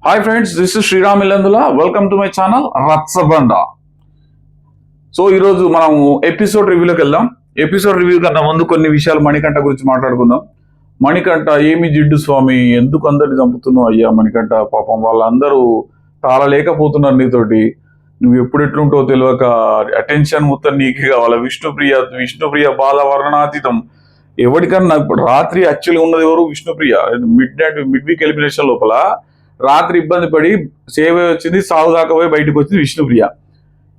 Hi friends, this is Sriram Illandula. Welcome to my channel Rachabanda. So ఈరోజు మనం episode రివ్యూలోకి వెళ్దాం. Episode review కన్నా ముందు కొన్ని విషయాలు మణికంఠ గురించి మాట్లాడుకుందాం. మణికంఠ ఏమి జిడ్డు స్వామి, ఎందుకు అందరిని చంపుతున్నావు అయ్యా మణికంఠ? పాపం వాళ్ళందరూ తాళలేకపోతున్నారు నీతోటి. నువ్వు ఎప్పుడు ఎట్లుంటావో తెలియక అటెన్షన్ మొత్తం నీకే కావాలి. విష్ణుప్రియ బాల వర్ణనాతీతం. ఎవరికన్నా ఇప్పుడు రాత్రి యాక్చువల్గా ఉన్నది ఎవరు? విష్ణుప్రియ. మిడ్ వీక్ ఎలిమినేషన్ లోపల రాత్రి ఇబ్బంది పడి సేవ్ వచ్చింది, సాగు దాకా పోయి బయటకు వచ్చింది విష్ణుప్రియ.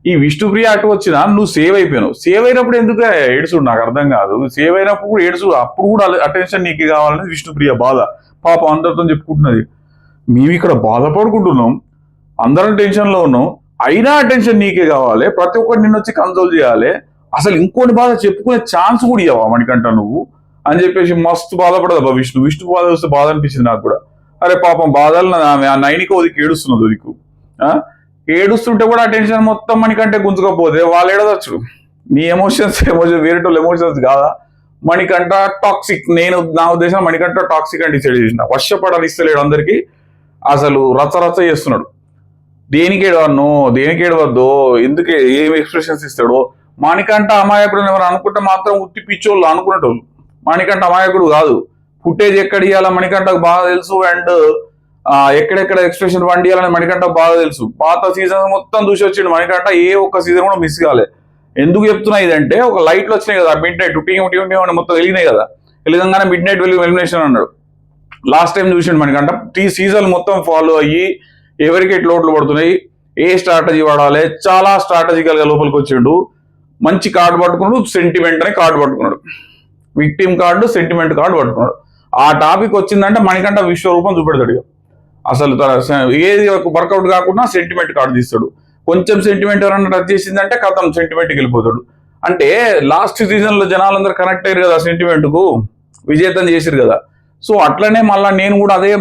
ఈ విష్ణుప్రియ అటు వచ్చినా నువ్వు సేవ్ అయిపోయావు. సేవ్ అయినప్పుడు ఎందుకు ఏడుచుడు నాకు అర్థం కాదు. సేవ్ అయినప్పుడు కూడా ఏడుచుడు, అప్పుడు కూడా అటెన్షన్ నీకు కావాలని విష్ణుప్రియ బాధ. పాపం అందరితో చెప్పుకుంటున్నది. మేము ఇక్కడ బాధపడుకుంటున్నాం, అందరం టెన్షన్లో ఉన్నాం, అయినా అటెన్షన్ నీకే కావాలి, ప్రతి ఒక్కరు నిన్ను వచ్చి కన్సోల్ చేయాలి, అసలు ఇంకోటి బాధ చెప్పుకునే ఛాన్స్ కూడా ఇవ్వవా మణికంఠ నువ్వు అని చెప్పేసి మస్తు బాధపడదు విష్ణు బాధ వస్తే బాధ అనిపించింది నాకు కూడా. అరే పాపం బాధలు నైనికి ఒదికి ఏడుస్తున్నది. ఒదికు ఏడుస్తుంటే కూడా ఆ టెన్షన్ మొత్తం మణికంఠ గుంజుకపోతే వాళ్ళు ఏడవచ్చు. నీ ఎమోషన్స్ వేరేటోళ్ళు ఎమోషన్స్ కాదా? మణికంఠ టాక్సిక్. నా ఉద్దేశం మణికంఠ టాక్సిక్ అని డిసైడ్ చేసిన. వర్షపడాలి ఇస్తలేడు అందరికి, అసలు రచ్చ చేస్తున్నాడు. దేనికి ఏడవద్దో, ఎందుకు ఏం ఎక్స్ప్రెషన్స్ ఇస్తాడో. మణికంఠ అమాయకుడు ఎవరు అనుకుంటే మాత్రం ఉత్తి పిచ్చోళ్ళు అనుకునేటోళ్ళు. మణికంఠ అమాయకుడు కాదు. ఫుటేజ్ ఎక్కడ ఇవ్వాలో మణికంఠకు బాగా తెలుసు, అండ్ ఎక్కడెక్కడ ఎక్స్ప్రెషన్ వండి ఇవ్వాలని మణికంఠకు బాగా తెలుసు. పాత సీజన్ మొత్తం చూసి వచ్చిండు మణికంఠ, ఏ ఒక్క సీజన్ కూడా మిస్ కాలే. ఎందుకు చెప్తున్నా ఇదంటే, ఒక లైట్లు వచ్చినాయి కదా మిడ్ నైట్ టీం మొత్తం వెలిగినాయి కదా, వెలిగంగానే మిడ్ నైట్ ఎలిమినేషన్ అన్నాడు. లాస్ట్ టైం చూసిండు మణికంఠ. సీజన్ మొత్తం ఫాలో అయ్యి ఎవరికి ఎట్లా ఓట్లు పడుతున్నాయి, ఏ స్ట్రాటజీ వాడాలి, చాలా స్ట్రాటజికల్ గా లోపలికి వచ్చిండు. మంచి కార్డు పట్టుకున్నాడు, సెంటిమెంట్ అనే కార్డు పట్టుకున్నాడు, విక్టిమ్ కార్డు, సెంటిమెంట్ కార్డు పట్టుకున్నాడు. ఆ టాపిక్ వచ్చిందంటే మణికంఠ విశ్వరూపం చూపెడతాడు. అసలు ఏది వర్కౌట్ కాకుండా సెంటిమెంట్ కార్డు తీస్తాడు. కొంచెం సెంటిమెంట్ ఎవరన్నా టచ్ చేసిందంటే కథం సెంటిమెంట్కి వెళ్ళిపోతాడు. అంటే లాస్ట్ సీజన్ లో జనాలందరూ కనెక్ట్ అయ్యారు కదా సెంటిమెంట్ కు, విజేతం చేసిరు కదా. సో అట్లనే మళ్ళీ నేను కూడా అదే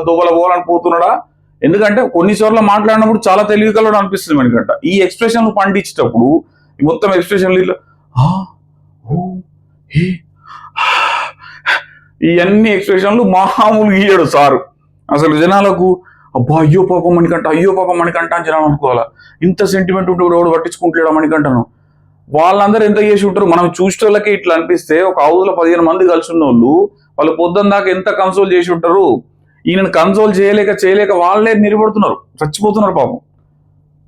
దోగల పోవాలని పోతున్నాడా. ఎందుకంటే కొన్నిసార్లు మాట్లాడినప్పుడు చాలా తెలివికల్లో అనిపిస్తుంది మణికంఠ. ఈ ఎక్స్ప్రెషన్లు పండించేటప్పుడు మొత్తం ఎక్స్ప్రెషన్లు ఇట్లా ఇవన్నీ ఎక్స్ప్రెషన్లు మామూలు గీయడు సారు. అసలు జనాలకు అబ్బా అయ్యో పాపం మణికంఠ అని జనాలు అనుకోవాలా. ఇంత సెంటిమెంట్ ఉంటే ఎవడు పట్టించుకుంటాడా మణికంఠను? వాళ్ళందరూ ఎంత చేసి ఉంటారు. మనం చూసేటోళ్ళకి ఇట్లా అనిపిస్తే, ఒక హౌస్ లో 15 మంది కలిసి ఉన్న వాళ్ళు పొద్దున్న దాకా ఎంత కన్సోల్ చేసి ఉంటారు. ఈయనను కన్సోల్ చేయలేక వాళ్ళే నిలబడుతున్నారు, చచ్చిపోతున్నారు పాపం.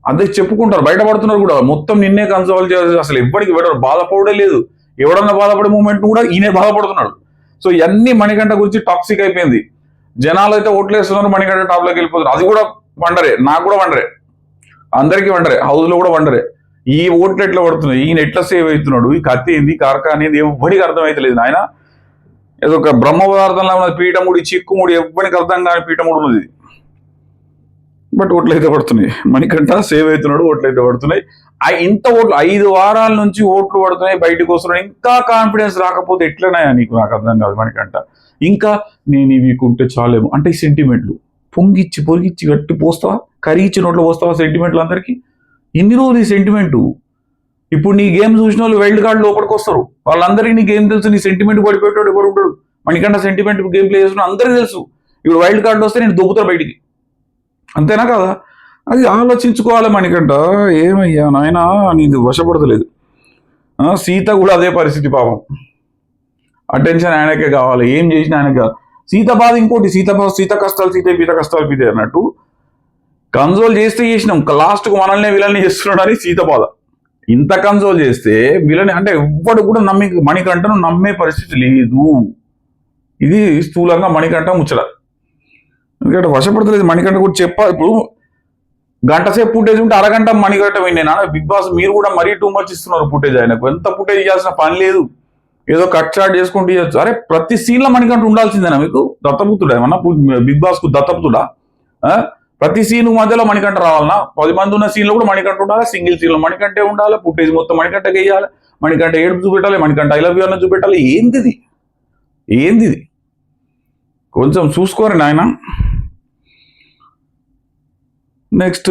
అదే చెప్పుకుంటారు, బయటపడుతున్నారు కూడా. మొత్తం నిన్నే కన్సోల్ చేయాలి, అసలు ఎవ్వడికి బాధపడే లేదు. ఎవడన్నా బాధపడే మూమెంట్ కూడా ఈయనే బాధపడుతున్నాడు. సో ఇవన్నీ మణికంఠ గురించి టాక్సిక్ అయిపోయింది. జనాలు అయితే ఓట్లేస్తున్నారు, మణికంఠ టాప్ లోకి వెళ్ళిపోతున్నారు. అది కూడా వండరే, నాకు కూడా వండరే, అందరికీ వండరే, హౌస్ లో కూడా వండరే. ఈ ఓట్లు ఎట్లా పడుతున్నాయి, ఈయన ఎట్లా సేవ్ అవుతున్నాడు, ఈ కత్తి ఏంది, కార్కా అనేది ఎవ్వడికి అర్థమైతలేదు నాయన. ఏదో ఒక బ్రహ్మ పదార్థంలో ఉన్నది, పీఠముడి చిక్కుముడి, ఎవ్వరికి అర్థం కాని పీఠముడు ఉన్నది. బట్ ఓట్లయితే పడుతున్నాయి, మణికంఠ సేవ్ అవుతున్నాడు, ఓట్లయితే పడుతున్నాయి. ఇంత ఓట్లు 5 వారాల నుంచి ఓట్లు పడుతున్నాయి, బయటకు వస్తున్నాయి. ఇంకా కాన్ఫిడెన్స్ రాకపోతే ఎట్లనాయా నీకు? నాకు అర్థం కాదు మణికంఠ. ఇంకా నేను ఇవి కుంటే చాలేమో అంటే సెంటిమెంట్లు పొరిగిచ్చి గట్టి పోస్తావా, కరిగిచ్చి నోట్లో పోస్తావా సెంటిమెంట్లు అందరికీ? ఇన్ని రోజులు ఈ సెంటిమెంటు. ఇప్పుడు నీ గేమ్ చూసిన వాళ్ళు వైల్డ్ కార్డు లోపలికి వస్తారు, వాళ్ళందరికీ నీ గేమ్ తెలుసు. నీ సెంటిమెంట్ పడిపోయాడు ఎవరు ఉంటాడు? మణికంఠ సెంటిమెంట్ గేమ్ ప్లే చేస్తున్నా అందరికీ తెలుసు. ఇప్పుడు వైల్డ్ కార్డు వస్తే నేను దొబ్బుతాను బయటికి, అంతేనా కదా? అది ఆలోచించుకోవాలి మణికంఠ. ఏమయ్యా నాయన నీది వశపడతలేదు. సీత కూడా అదే పరిస్థితి పాపం. అటెన్షన్ ఆయనకే కావాలి, ఏం చేసినా ఆయనకే. సీత బాధ ఇంకోటి, సీత కష్టాలు పీత కష్టాలు పీతే అన్నట్టు. కన్సోల్ చేస్తే చేసినాం, లాస్ట్కు మనల్నే విలన్ని చేస్తున్నాడు అని సీత బాధ. ఇంత కన్సోల్ చేస్తే విలని అంటే ఎవ్వడు కూడా మణికంఠను నమ్మే పరిస్థితి లేదు. ఇది స్థూలంగా మణికంఠ ముచ్చట. ఎందుకంటే వశపడతలేదు మణికంఠ కూడా ఇప్పుడు గంట సేపు ఫుటేజ్ ఉంటే అరగంట మణికంఠ విన్నా. బిగ్ బాస్ మీరు కూడా మరీ టూ మచ్ ఇస్తున్నారు ఫుటేజ్. ఆయనకు ఎంత ఫుటేజ్ ఇవ్వాల్సిన పని లేదు, ఏదో కట్ షాట్ చేసుకుంటూ ఇవ్వచ్చు. అరే ప్రతి సీన్ లో మణికంఠ ఉండాల్సిందేనా మీకు? దత్తపుత్రుడా ఏమన్నా బిగ్ బాస్ కు? దత్తపుత్రుడా? ప్రతి సీన్ మధ్యలో మణికంఠ రావాలన్నా? 10 మంది ఉన్న సీన్ లో కూడా మణికంఠ ఉండాలి, సింగిల్ సీన్ లో మణికంఠే ఉండాలి, ఫుటేజ్ మొత్తం మణికంఠకి వేయాలి, మణికంఠ ఏడుపు చూపెట్టాలి, మణికంఠ ఐ లవ్ యూ అన్న చూపెట్టాలి. ఏంది కొంచెం చూసుకోరు నాయన. నెక్స్ట్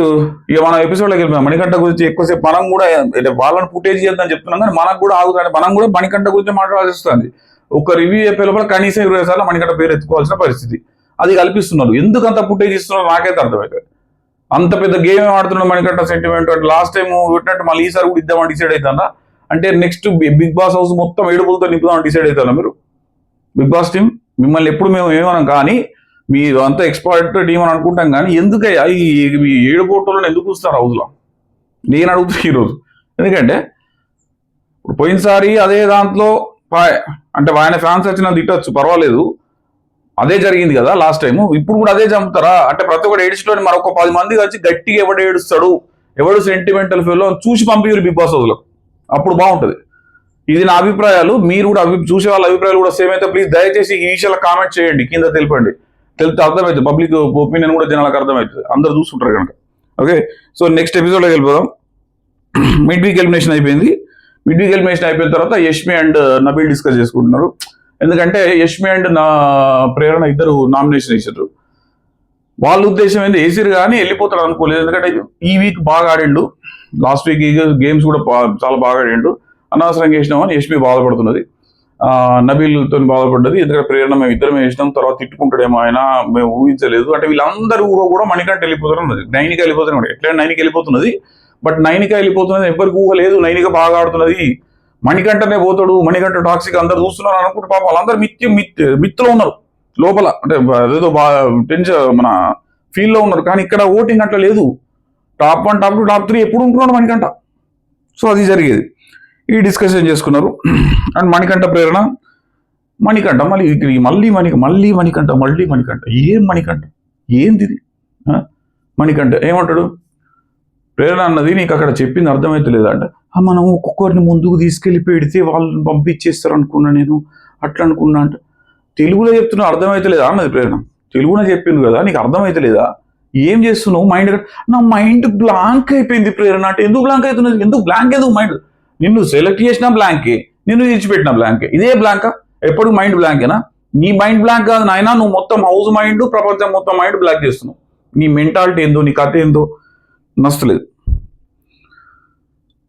ఇక మనం ఎపిసోడ్లోకి వెళ్ళిపోయాం. మణికంఠ గురించి ఎక్కువసేపు మనం కూడా వాళ్ళని ఫుటేజ్ చేద్దాం చెప్తున్నాం, కానీ మనకు కూడా ఆగుతుంది. మనం కూడా మణికంఠ గురించి మాట్లాడాల్సి వస్తుంది. ఒక రివ్యూ చెప్పే లోపల కనీసం 20 సార్లు మణికంఠ పేరు ఎత్తుకోవాల్సిన పరిస్థితి. అది కల్పిస్తున్నారు. ఎందుకు అంత ఫుటేజ్ ఇస్తున్నారు నాకైతే అర్థమవుతుంది. అంత పెద్ద గేమ్ ఏం ఆడుతున్నాడు మణికంఠ సెంటిమెంట్ అంటే లాస్ట్ టైం పెట్టినట్టు మళ్ళీ ఈసారి కూడా ఇద్దామని డిసైడ్ అవుతారా? అంటే నెక్స్ట్ బిగ్ బాస్ హౌస్ మొత్తం ఏడుపులతో నింపుదామని డిసైడ్ అవుతారా మీరు? బిగ్ బాస్ టీం మిమ్మల్ని ఎప్పుడు మేము ఏమనం, కానీ మీరు అంతా ఎక్స్పర్ట్ టీం అని అనుకుంటాం, కానీ ఎందుకయ్యా ఈ 7 కోట్లను ఎందుకు వస్తారు హౌస్లో నేను అడుగుతున్నా ఈరోజు. ఎందుకంటే ఇప్పుడు పోయినసారి అదే దాంట్లో అంటే ఆయన ఫ్యాన్స్ వచ్చిన తిట్టచ్చు, పర్వాలేదు, అదే జరిగింది కదా లాస్ట్ టైం. ఇప్పుడు కూడా అదే చంపుతారా? అంటే ప్రతి ఒక్కటి ఏడ్చుకొని మరొక 10 మంది వచ్చి గట్టిగా ఎవడు ఏడుస్తాడు, ఎవడు సెంటిమెంటల్ ఫీల్ చూసి పంపించారు బిగ్ బాస్ హౌస్లో, అప్పుడు బాగుంటుంది. ఇది నా అభిప్రాయాలు. మీరు కూడా చూసే వాళ్ళ అభిప్రాయాలు కూడా సేమ్ అయితే ప్లీజ్ దయచేసి ఈ విషయాలు కామెంట్ చేయండి, కింద తెలిపండి. తెలిస్తే అర్థమవుతుంది, పబ్లిక్ ఒపీనియన్ కూడా జనాలకు అర్థమవుతుంది, అందరు చూసుకుంటారు కనుక. ఓకే, సో నెక్స్ట్ ఎపిసోడ్లోకి వెళ్ళిపోదాం. మిడ్ వీక్ ఎలిమినేషన్ అయిపోయింది. మిడ్ వీక్ ఎలిమినేషన్ అయిపోయిన తర్వాత యష్మి అండ్ నబీల్ డిస్కస్ చేసుకుంటున్నారు. ఎందుకంటే యష్మి అండ్ ప్రేరణ ఇద్దరు నామినేషన్ వేసారు. వాళ్ళ ఉద్దేశం ఏంది, వేసిరు కానీ వెళ్ళిపోతాడు అనుకోలేదు. ఎందుకంటే ఈ వీక్ బాగా ఆడిండు, లాస్ట్ వీక్ గేమ్స్ కూడా చాలా బాగా ఆడిండు, అనవసరంగా వేసినామని యష్మి బాధపడుతున్నది, నబీల్తో బాధపడ్డది. ఎందుకంటే ప్రేరణ మేము ఇద్దరం వేసినాం, తర్వాత తిట్టుకుంటాడేమో ఆయన, మేము ఊహించలేదు. అంటే వీళ్ళందరూ కూడా మణికంఠ వెళ్ళిపోతున్నది, నైనిక వెళ్ళిపోతున్నది. ఎట్లా నైనిక వెళ్ళిపోతున్నది, బట్ నైనిక వెళ్ళిపోతున్నది ఎవరికి ఊహలేదు. నైనిక బాగా ఆడుతున్నది, మణికంఠనే పోతాడు, మణికంఠ టాక్సిక్ అందరు చూస్తున్నారు అనుకుంటే పాపం వాళ్ళందరూ మిత్తులో ఉన్నారు లోపల, అంటే ఏదో బాగా మన ఫీల్లో ఉన్నారు. కానీ ఇక్కడ ఓటింగ్ అట్లా లేదు. టాప్ 1, టాప్ 2, టాప్ 3 ఎప్పుడు ఉంటున్నాడు మణికంఠ. సో అది జరిగేది. ఈ డిస్కషన్ చేసుకున్నారు. అండ్ మణికంఠ ప్రేరణ, మణికంఠ మళ్ళీ మణికంఠ ఏం మణికంఠ ఏంది ఇది? మణికంఠ ఏమంటాడు, ప్రేరణ అన్నది నీకు అక్కడ చెప్పింది అర్థమైతే లేదంట. మనం ఒక్కొక్కరిని ముందుకు తీసుకెళ్ళి పెడితే వాళ్ళని పంపించేస్తారు అనుకున్నా, నేను అట్లా అనుకున్నా అంట. తెలుగులో చెప్తున్నా అర్థమైతే లేదా అన్నది ప్రేరణ. తెలుగులో చెప్పింది కదా, నీకు అర్థమైతే లేదా, ఏం చేస్తున్నావు? నా మైండ్ బ్లాంక్ అయిపోయింది ప్రేరణ అంటే. ఎందుకు బ్లాంక్ అవుతున్నది? ఎందుకు మైండ్? నిన్ను సెలెక్ట్ చేసిన బ్లాంకే, నిన్ను విడిచిపెట్టిన బ్లాంకే, ఇదే బ్లాంకా? ఎప్పుడు మైండ్ బ్లాంకేనా? నీ మైండ్ బ్లాంక్ కాదు నాయన, నువ్వు మొత్తం హౌస్ మైండ్, ప్రపంచం మొత్తం మైండ్ బ్లాంక్ చేస్తున్నావు. నీ మెంటాలిటీ ఏందో, నీ కథ ఏందో నచ్చలేదు.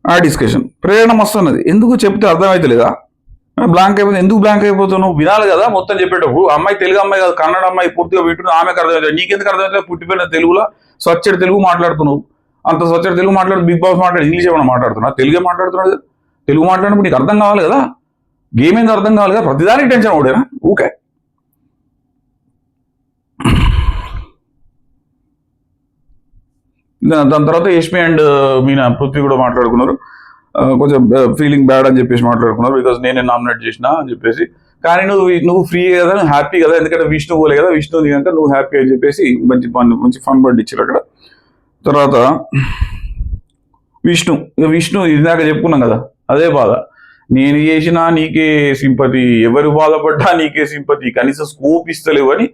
ఆ డిస్కషన్ ప్రేరణ మస్తు అన్నది, ఎందుకు చెప్తే అర్థమైతే లేదా, బ్లాంక్ అయిపోతుంది, ఎందుకు బ్లాంక్ అయిపోతున్నావు? వినాలి కదా మొత్తం చెప్పేటప్పుడు. అమ్మాయి తెలుగు అమ్మాయి కాదు, కన్నడ అమ్మాయి పూర్తిగా వింటున్నావు, ఆమెకు అర్థమవుతుంది, నీకెందుకు అర్థమవుతుంది? పుట్టిపోయిన తెలుగులో స్వచ్ఛడి తెలుగు మాట్లాడుతున్నావు, అంత స్వచ్ఛడి తెలుగు మాట్లాడు, బిగ్ బాస్ మాట్లాడు, ఇంగ్లీష్ ఏమైనా మాట్లాడుతున్నా? తెలుగే మాట్లాడుతున్నాడు. తెలుగు మాట్లాడినప్పుడు నీకు అర్థం కావాలి కదా, గేమ్ ఏందో అర్థం కావాలి కదా, ప్రతిదానికి టెన్షన్ ఓడేనా ఊకే. దాని తర్వాత యష్మి అండ్ మీనా పృథ్వీ కూడా మాట్లాడుకున్నారు. కొంచెం ఫీలింగ్ బ్యాడ్ అని చెప్పేసి మాట్లాడుకున్నారు, బికాజ్ నేనే నామినేట్ చేసిన అని చెప్పేసి. కానీ నువ్వు ఫ్రీ కదా, నువ్వు హ్యాపీ కదా, ఎందుకంటే విష్ణు పోలే కదా, విష్ణు కనుక నువ్వు హ్యాపీ అని చెప్పేసి మంచి ఫన్ బర్డ్ ఇచ్చారు అక్కడ. తర్వాత విష్ణు ఇందాక చెప్పుకున్నాం కదా, అదే బాధ. నేను చేసినా నీకే సింపతి, ఎవరు బాధపడ్డా నీకే సింపతి, కనీసం స్కోప్ ఇస్తలేవు అని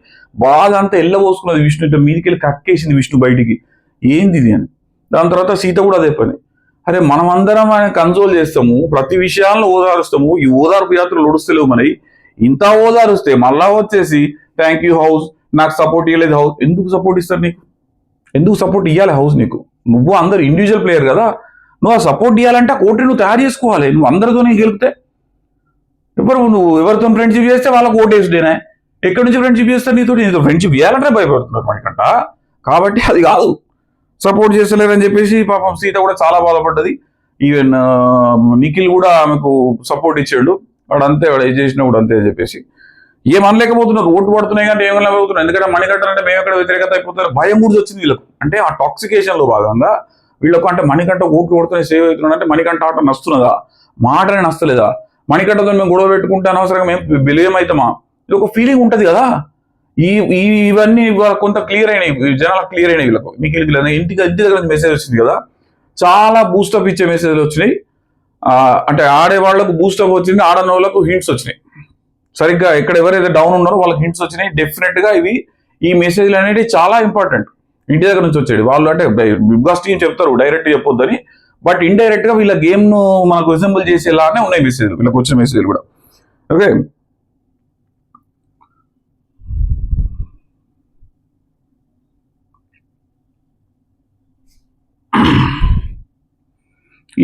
బాధ అంతా ఎల్లబోసుకున్నది విష్ణు. ఇట్లా మీదికి వెళ్ళి కక్కేసింది విష్ణు బయటికి, ఏంది ఇది అని. దాని తర్వాత సీత కూడా అదే పని. అరే మనమందరం ఆయన కన్సోల్ చేస్తాము, ప్రతి విషయాలను ఓదారుస్తాము, ఈ ఓదార్పు యాత్రలు ఒడుస్తలేవు మనవి. ఇంత ఓదారుస్తే మళ్ళా వచ్చేసి థ్యాంక్ యూ హౌస్, నాకు సపోర్ట్ ఇవ్వలేదు హౌస్. ఎందుకు సపోర్ట్ ఇస్తారు నీకు? ఎందుకు సపోర్ట్ ఇవ్వాలి హౌస్ నీకు? నువ్వు అందరు ఇండివిజువల్ ప్లేయర్ కదా, నువ్వు ఆ సపోర్ట్ ఇవ్వాలంటే ఆ కోటి నువ్వు తయారు చేసుకోవాలి. నువ్వు అందరితోనే గెలిపితే నువ్వు ఎవరితో ఫ్రెండ్షిప్ చేస్తే వాళ్ళకి ఓటేసుడేనా? ఎక్కడి నుంచి ఫ్రెండ్షిప్ చేస్తారు నీతో ఫ్రెండ్షిప్ ఇవ్వాలంటే భయపడుతున్నారు మనకంట. కాబట్టి అది కాదు, సపోర్ట్ చేస్తలేరని చెప్పేసి పాపం సీత కూడా చాలా బాధపడ్డది. ఈవెన్ నిఖిల్ కూడా ఆమెకు సపోర్ట్ ఇచ్చాడు, వాడు ఏం చేసినా కూడా అంతే అని చెప్పేసి. ఏమనలేకపోతున్నారు, ఓటు పడుతున్నాయి కానీ ఏమనలేకపోతున్నారు. ఎందుకంటే మణికంఠ అంటే మేము ఎక్కడ వ్యతిరేకత అయిపోతున్నారు, భయం కూడా వచ్చింది వీళ్ళకు. అంటే ఆ టాక్సికేషన్ లో భాగంగా వీళ్ళకు అంటే మణికంఠ ఓట్లు కొడుతున్నాయి, సేవ్ అవుతున్నాడు అంటే మణికంఠ ఆట నస్తున్నదా, మాటనే నస్తలేదా, మణికంఠతో మేము గొడవ పెట్టుకుంటే అనవసరంగా మేము బిలేమవుతామా, ఇది ఒక ఫీలింగ్ ఉంటుంది కదా. ఇవన్నీ కొంత క్లియర్ అయినాయి, జనాలకు క్లియర్ అయినాయి వీళ్ళకు. మీకు ఇంటి దగ్గర మెసేజ్ వచ్చింది కదా, చాలా బూస్టప్ ఇచ్చే మెసేజ్లు వచ్చినాయి. అంటే ఆడే వాళ్ళకు బూస్టప్ వచ్చింది, ఆడని వాళ్ళకు హింట్స్ వచ్చినాయి. సరిగ్గా ఎక్కడ ఎవరైతే డౌన్ ఉన్నారో వాళ్ళకి హింట్స్ వచ్చినాయి. డెఫినెట్ గా ఈ మెసేజ్లు అనేవి చాలా ఇంపార్టెంట్. ఇంటి దగ్గర నుంచి వచ్చేది వాళ్ళు, అంటే బిగ్ బాస్ టీం చెప్తారు డైరెక్ట్ చెప్పొద్దని, బట్ ఇండైరెక్ట్ గా వీళ్ళ గేమ్ ను మనకు రిజెంబుల్ చేసేలానే ఉన్నాయి మెసేజ్లు, వీళ్ళకి వచ్చిన మెసేజ్లు కూడా. ఓకే,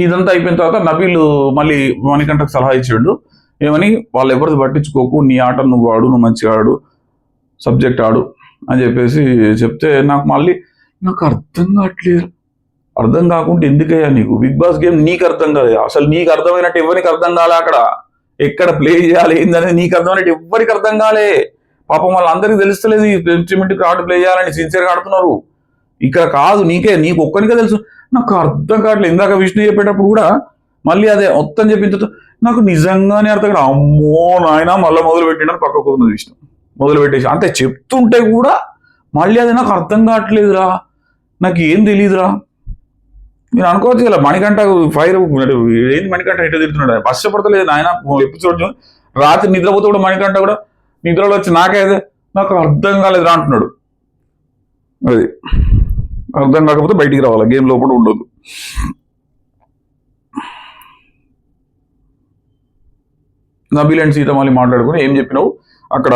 ఇదంతా అయిపోయిన తర్వాత నబీల్ మళ్ళీ మణికంఠకు సలహా ఇచ్చాడు, ఏమని, వాళ్ళు ఎవరిది పట్టించుకోకు, నీ ఆట నువ్వు ఆడు, నువ్వు మంచిగా ఆడు, సబ్జెక్ట్ ఆడు, అని చెప్పేసి చెప్తే నాకు అర్థం కావట్లేదు. అర్థం కాకుండా ఎందుకయ్యా నీకు బిగ్ బాస్ గేమ్ నీకు అర్థం కాదు, అసలు నీకు అర్థమైనట్టు ఎవరికి అర్థం కాలే, అక్కడ ఎక్కడ ప్లే చేయాలి ఏందనేది నీకు అర్థమైనట్టు ఎవరికి అర్థం కాలే. పాపం వాళ్ళందరికీ తెలుస్తలేదు ఈ సెంటిమెంట్కి ఆట ప్లే చేయాలని, సిన్సియర్గా ఆడుతున్నారు. ఇక్కడ కాదు నీకు ఒక్కరికే తెలుసు. నాకు అర్థం కావట్లేదు. ఇందాక విష్ణు చెప్పేటప్పుడు కూడా మళ్ళీ అదే మొత్తం చెప్పింది, నాకు నిజంగానే అర్థం కాదు. అమ్మో నాయన మళ్ళీ మొదలు పెట్టిండని పక్కకు పోతున్నది విష్ణు. మొదలు పెట్టేసి అంతే చెప్తుంటే కూడా మళ్ళీ అది నాకు అర్థం కావట్లేదురా, నాకు ఏం తెలియదురా. నేను అనుకోవచ్చు కదా మణికంఠ ఫైర్ ఏంది మణికంఠ ఎట్లా తిరుగుతున్నాడు, కష్టపడతలేదు ఆయన ఎపిసోడ్. రాత్రి నిద్రపోతే కూడా మణికంఠ కూడా నిద్రలో వచ్చి నాకు అర్థం కాలేదురా అంటున్నాడు. అది అర్థం కాకపోతే బయటికి రావాలి, గేమ్ లోపల ఉండదు. నబీల్ అండ్ సీత మళ్ళీ మాట్లాడుకుని ఏం చెప్పినావు అక్కడ,